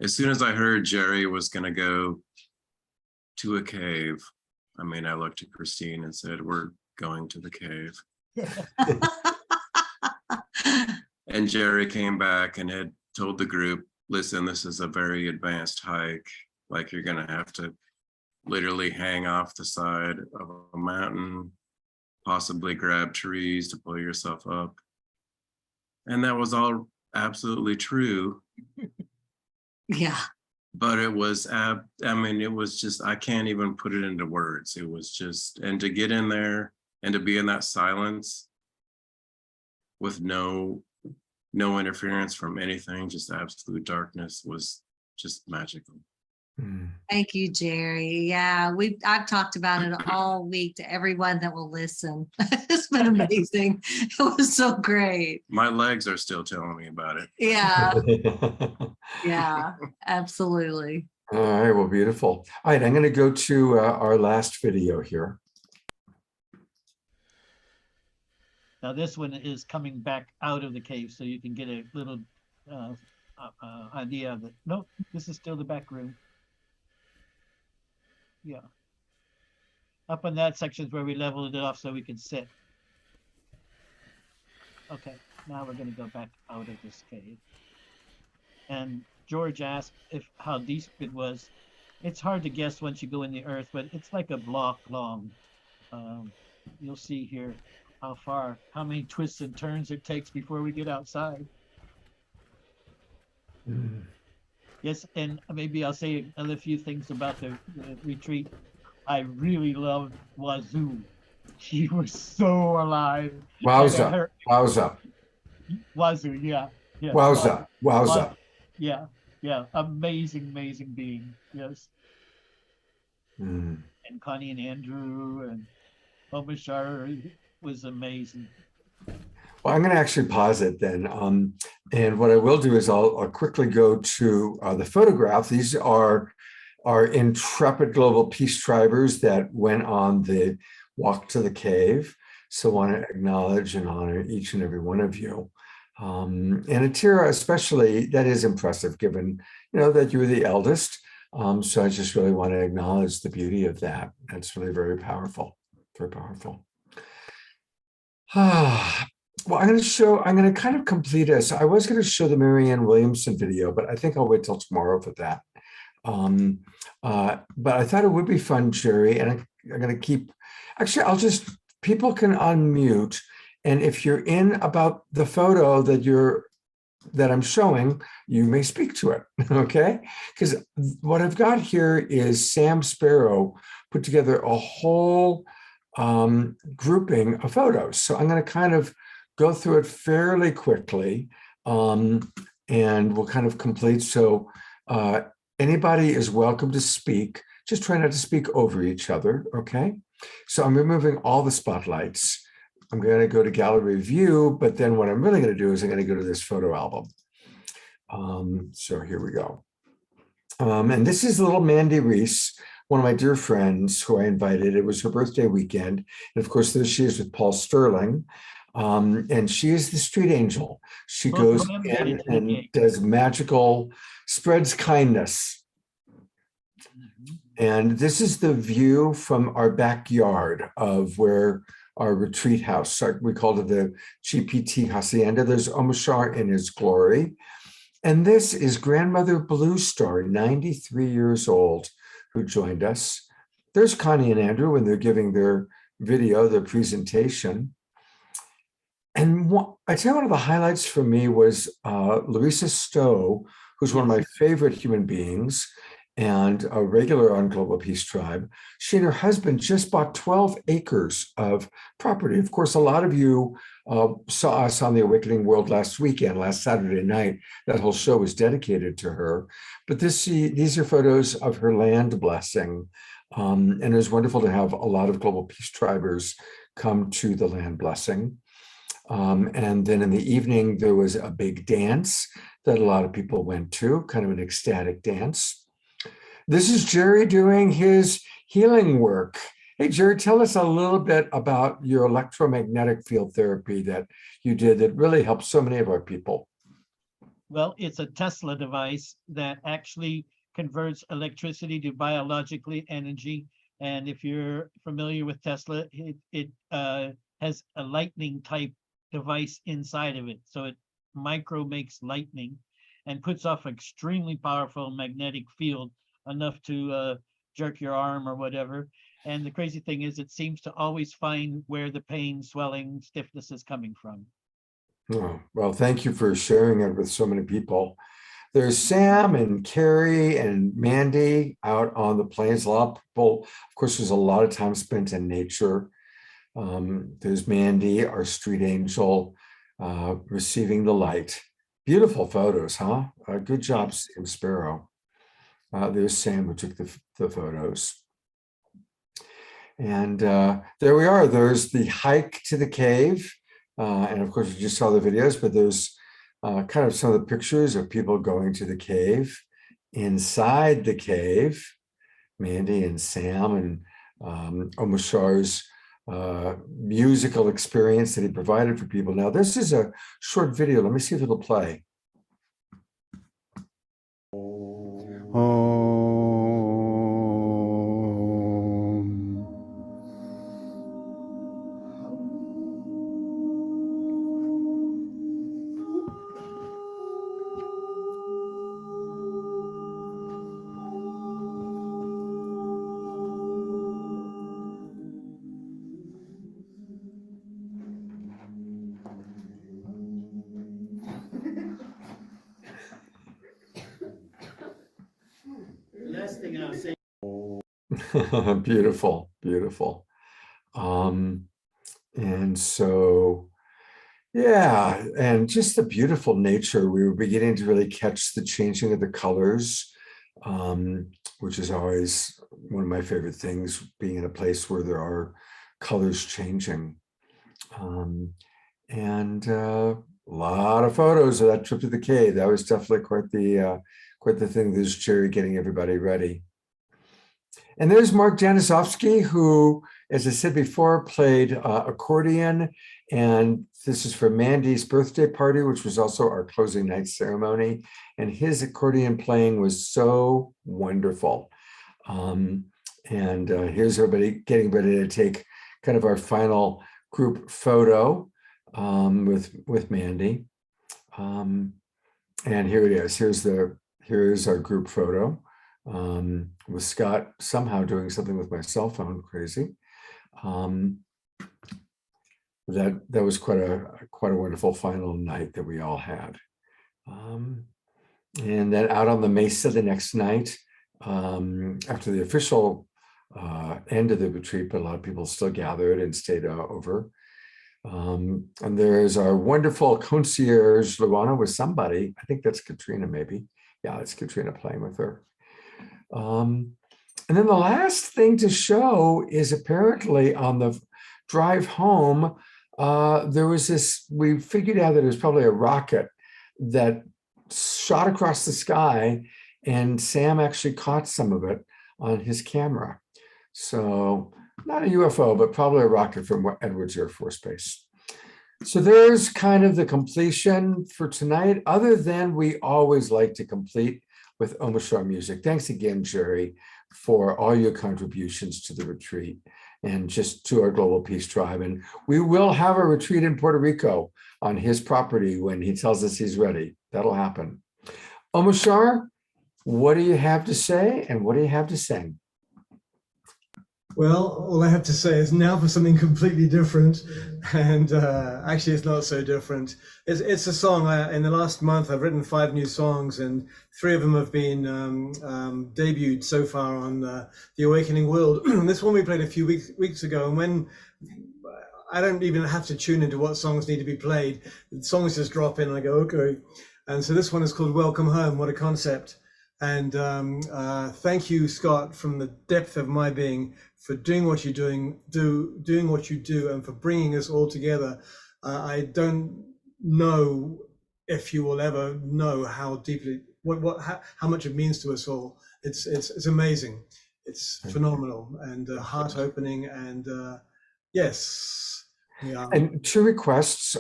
As soon as I heard Jerry was going to go to a cave, I mean, I looked at Christine and said, "We're going to the cave." And Jerry came back and had told the group, "Listen, this is a very advanced hike. Like you're going to have to literally hang off the side of a mountain, possibly grab trees to pull yourself up." And that was all absolutely true. Yeah. But it was, I mean, it was just, I can't even put it into words. It was just, and to get in there and to be in that silence with no interference from anything, just absolute darkness was just magical. Thank you, Jerry. Yeah, I've talked about it all week to everyone that will listen. It's been amazing. It was so great. My legs are still telling me about it. Yeah. Yeah, absolutely. All right, well, beautiful. All right, I'm going to go to our last video here. Now this one is coming back out of the cave, so you can get a little idea of it. Nope, this is still the back room. Yeah. Up in that section is where we leveled it off so we can sit. Okay, now we're going to go back out of this cave. And George asked how deep it was. It's hard to guess once you go in the earth, but it's like a block long. You'll see here how many twists and turns it takes before we get outside. Yes, and maybe I'll say another few things about the retreat. I really loved Wazoo. She was so alive. And Wowza, her wowza, Wazoo, yeah, yes, wowza, wowza. yeah, yeah, amazing, amazing being. Yes, Mm. and Connie and Andrew and Omashar was amazing. Well, I'm going to actually pause it then. And what I will do is I'll quickly go to the photograph. These are our intrepid global peace strivers that went on the walk to the cave. So I want to acknowledge and honor each and every one of you. And Atira, especially, that is impressive given, that you were the eldest. So I just really want to acknowledge the beauty of that. That's really very powerful, very powerful. Well, I'm going to kind of complete us. I was going to show the Marianne Williamson video, but I think I'll wait till tomorrow for that. But I thought it would be fun, Jerry, and I'm going to keep, actually, people can unmute. And if you're in about the photo that I'm showing, you may speak to it, okay? Because what I've got here is Sam Sparrow put together a whole grouping of photos. So I'm going to kind of go through it fairly quickly, and we'll kind of complete. So anybody is welcome to speak. Just try not to speak over each other, okay? So I'm removing all the spotlights. I'm going to go to gallery view, but then what I'm really going to do is I'm going to go to this photo album. So here we go. And this is little Mandy Reese, one of my dear friends who I invited. It was her birthday weekend. And of course, there she is with Paul Sterling. And she is the street angel. She goes in and does magical, spreads kindness. And this is the view from our backyard of where our retreat house, we called it the GPT Hacienda. There's Omashar in his glory. And this is Grandmother Blue Star, 93 years old, who joined us. There's Connie and Andrew when they're giving their video, their presentation. And I tell you, one of the highlights for me was Larissa Stowe, who's one of my favorite human beings and a regular on Global Peace Tribe. She and her husband just bought 12 acres of property. Of course, a lot of you saw us on the Awakening World last weekend, last Saturday night. That whole show was dedicated to her. But these are photos of her land blessing. And it was wonderful to have a lot of Global Peace Tribers come to the land blessing. And then in the evening, there was a big dance that a lot of people went to, kind of an ecstatic dance. This is Jerry doing his healing work. Hey, Jerry, tell us a little bit about your electromagnetic field therapy that you did that really helped so many of our people. Well, it's a Tesla device that actually converts electricity to biological energy. And if you're familiar with Tesla, it has a lightning type device inside of it. So it micro makes lightning and puts off extremely powerful magnetic field, enough to jerk your arm or whatever. And the crazy thing is, it seems to always find where the pain, swelling, stiffness is coming from. Oh, well, thank you for sharing it with so many people. There's Sam and Carrie and Mandy out on the plains. A lot of people, of course, there's a lot of time spent in nature. There's Mandy, our street angel, receiving the light. Beautiful photos, huh? Good job, Sam Sparrow. There's Sam who took the photos. And there we are. There's the hike to the cave. And of course, we just saw the videos, but there's kind of some of the pictures of people going to the cave. Inside the cave, Mandy and Sam and Omashar's musical experience that he provided for people. Now, this is a short video. Let me see if it'll play. Beautiful, beautiful. And so, yeah, and just the beautiful nature. We were beginning to really catch the changing of the colors, which is always one of my favorite things, being in a place where there are colors changing. And a lot of photos of that trip to the cave. That was definitely quite the thing. There's Jerry getting everybody ready. And there's Mark Janisovsky, who, as I said before, played accordion. And this is for Mandy's birthday party, which was also our closing night ceremony. And his accordion playing was so wonderful. And here's everybody getting ready to take kind of our final group photo with Mandy. And here it is. Here's our group photo. With Scott somehow doing something with my cell phone, crazy. That was quite a wonderful final night that we all had. And then out on the mesa the next night, after the official end of the retreat, but a lot of people still gathered and stayed over. And there's our wonderful concierge, Luana, with somebody. I think that's Katrina, maybe. Yeah, it's Katrina playing with her. And then the last thing to show is apparently on the drive home, there was this, we figured out that it was probably a rocket that shot across the sky, and Sam actually caught some of it on his camera. So not a UFO, but probably a rocket from Edwards Air Force Base. So there's kind of the completion for tonight, other than we always like to complete with Omashar music. Thanks again, Jerry, for all your contributions to the retreat and just to our Global Peace Tribe. And we will have a retreat in Puerto Rico on his property when he tells us he's ready. That'll happen. Omashar, what do you have to say and what do you have to sing? Well, all I have to say is now for something completely different, and actually it's not so different. It's a song. In the last month, I've written 5 new songs, and 3 of them have been debuted so far on the Awakening World. This one we played a few weeks ago, and when I don't even have to tune into what songs need to be played, the songs just drop in and I go, okay. And so this one is called Welcome Home. What a concept. And thank you, Scott, from the depth of my being, for doing what you're doing what you do, and for bringing us all together. I don't know if you will ever know how deeply, how much it means to us all. It's amazing. It's phenomenal and heart-opening, and yes. Yeah. And 2 requests.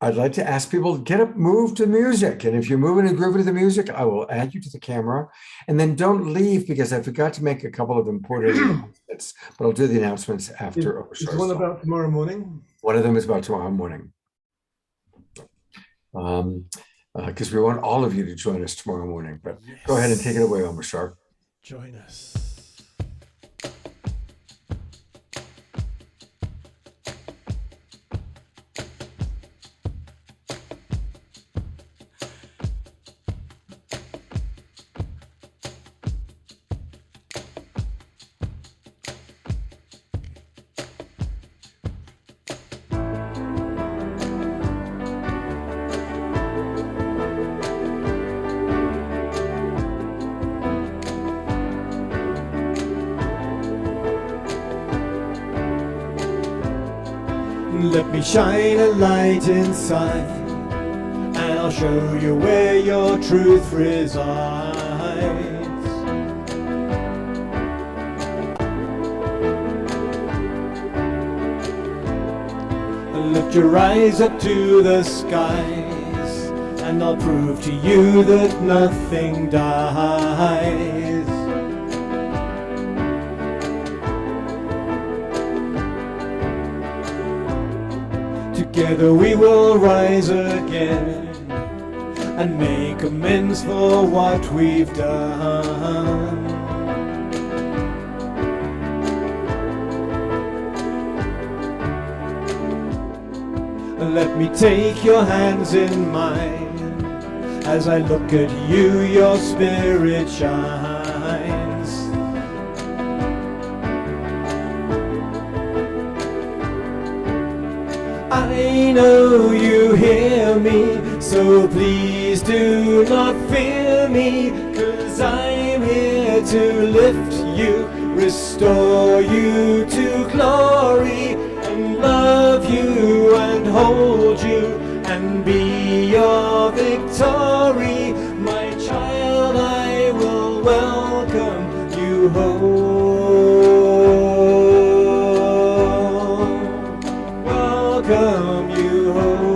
I'd like to ask people to get up, move to music. And if you're moving and grooving to the music, I will add you to the camera. And then don't leave, because I forgot to make a couple of important announcements, but I'll do the announcements after. Is one about tomorrow morning? One of them is about tomorrow morning. Because we want all of you to join us tomorrow morning. But yes. Go ahead and take it away, Omashar. Join us. Let me shine a light inside, and I'll show you where your truth resides. Lift your eyes up to the skies, and I'll prove to you that nothing dies. Together we will rise again and make amends for what we've done. Let me take your hands in mine As I look at you, your spirit shines. I know you hear me, so please do not fear me, 'cause I'm here to lift you, restore you to glory, and love you and hold you and be your victory. My child, I will welcome you home. Welcome you home.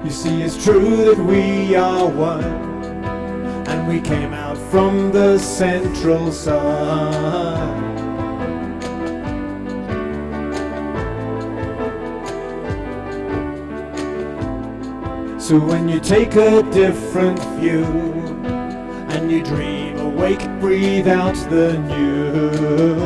You see, it's true that we are one, and we came out from the central sun. So when you take a different view and you dream awake, breathe out the new.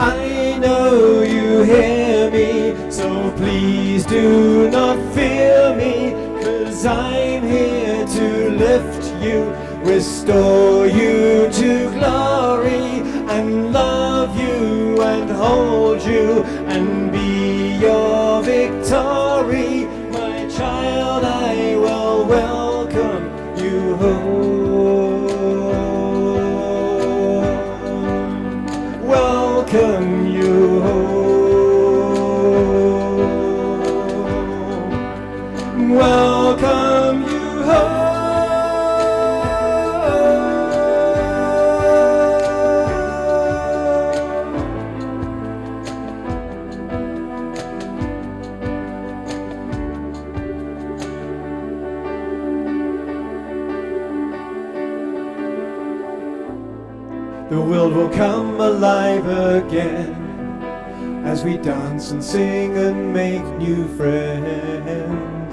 I know you hear me, so please do not fear me, 'cause I'm here to lift you, restore you to glory, and love you and hold you and be your victory. My child, I will welcome you home. Welcome you home. Welcome you home. The world will come alive again as we dance and sing and make new friends.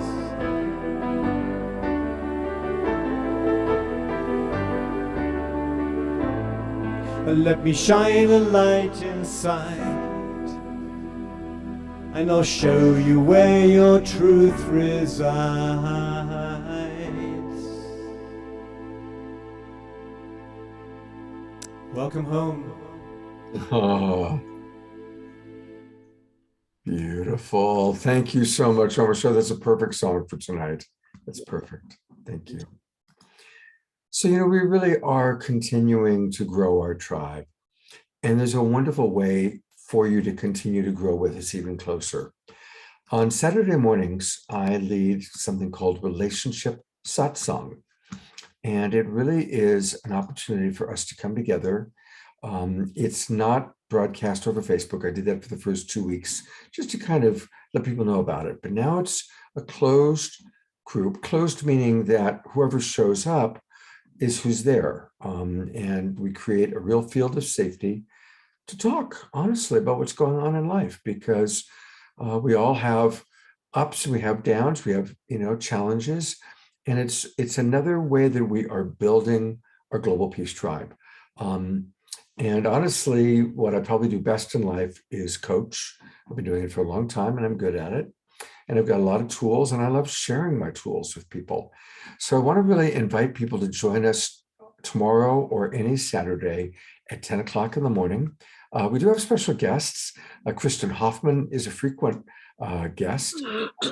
Let me shine a light inside, and I'll show you where your truth resides. Welcome home. Oh, beautiful. Thank you so much, Omashar. That's a perfect song for tonight. That's perfect. Thank you. So, we really are continuing to grow our tribe. And there's a wonderful way for you to continue to grow with us even closer. On Saturday mornings, I lead something called Relationship Satsang. And it really is an opportunity for us to come together. It's not broadcast over Facebook. I did that for the first 2 weeks, just to kind of let people know about it. But now it's a closed group, closed meaning that whoever shows up is who's there. And we create a real field of safety to talk honestly about what's going on in life, because we all have ups, we have downs, we have, challenges. And it's another way that we are building our global peace tribe. And honestly, what I probably do best in life is coach. I've been doing it for a long time and I'm good at it. And I've got a lot of tools and I love sharing my tools with people. So I want to really invite people to join us tomorrow or any Saturday at 10 o'clock in the morning. We do have special guests. Kristen Hoffman is a frequent guest.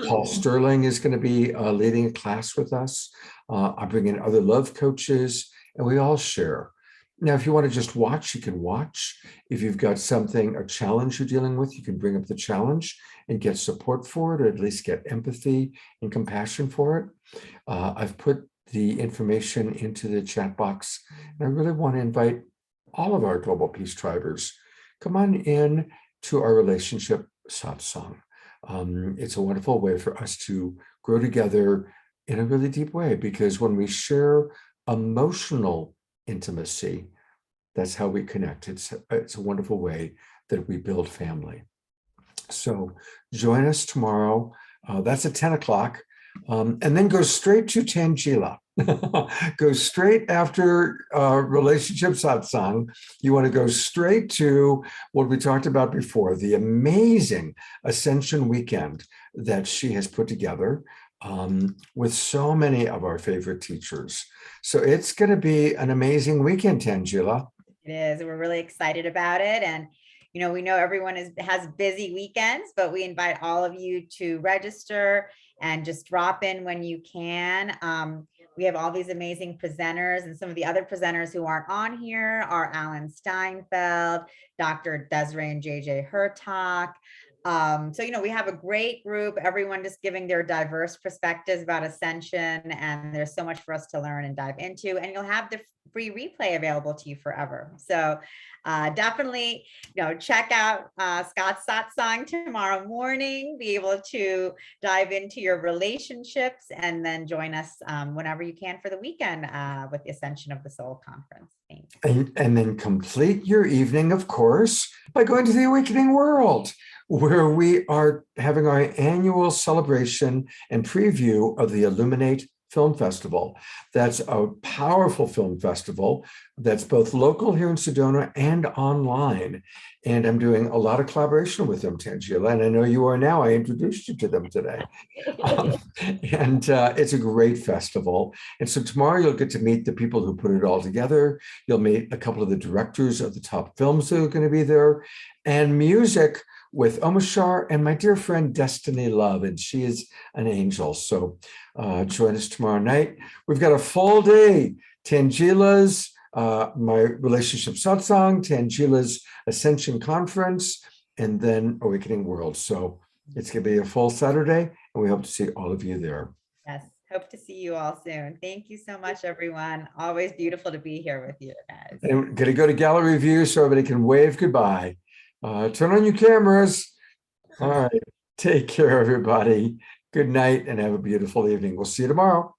Paul Sterling is going to be leading a class with us. I bring in other love coaches and we all share. Now, if you want to just watch, you can watch. If you've got a challenge you're dealing with, you can bring up the challenge and get support for it, or at least get empathy and compassion for it. I've put the information into the chat box, and I really want to invite all of our Global Peace Tribers. Come on in to our relationship satsang. It's a wonderful way for us to grow together in a really deep way, because when we share emotional intimacy, that's how we connect. It's a wonderful way that we build family. So join us tomorrow. That's at 10 o'clock. And then go straight to Tangela. go straight after relationship satsang. You want to go straight to what we talked about before, the amazing Ascension weekend that she has put together with so many of our favorite teachers. So it's going to be an amazing weekend, Tangela. It is. We're really excited about it. And, you know, we know everyone has busy weekends, but we invite all of you to register and just drop in when you can. We have all these amazing presenters, and some of the other presenters who aren't on here are Alan Steinfeld, Dr. Desiree and JJ Hertak. So, you know, we have a great group, everyone just giving their diverse perspectives about Ascension, and there's so much for us to learn and dive into, and you'll have the free replay available to you forever. So definitely, you know, check out Scott's satsang tomorrow morning, be able to dive into your relationships, and then join us whenever you can for the weekend with the Ascension of the Soul conference. Thanks. And then complete your evening, of course, by going to the Awakening World, where we are having our annual celebration and preview of the Illuminate Film Festival. That's a powerful film festival that's both local here in Sedona and online. And I'm doing a lot of collaboration with them, Tangela, and I know you are now. I introduced you to them today. It's a great festival. And so tomorrow you'll get to meet the people who put it all together. You'll meet a couple of the directors of the top films that are going to be there, and music with Omashar and my dear friend Destiny Love, and she is an angel. So join us tomorrow night. We've got a full day. Tangela's my relationship satsang, Tangela's Ascension Conference, and then Awakening World. So it's going to be a full Saturday, and we hope to see all of you there. Yes, hope to see you all soon. Thank you so much, everyone. Always beautiful to be here with you guys. And we're going to go to gallery view so everybody can wave goodbye. Turn on your cameras. All right. Take care, everybody. Good night and have a beautiful evening. We'll see you tomorrow.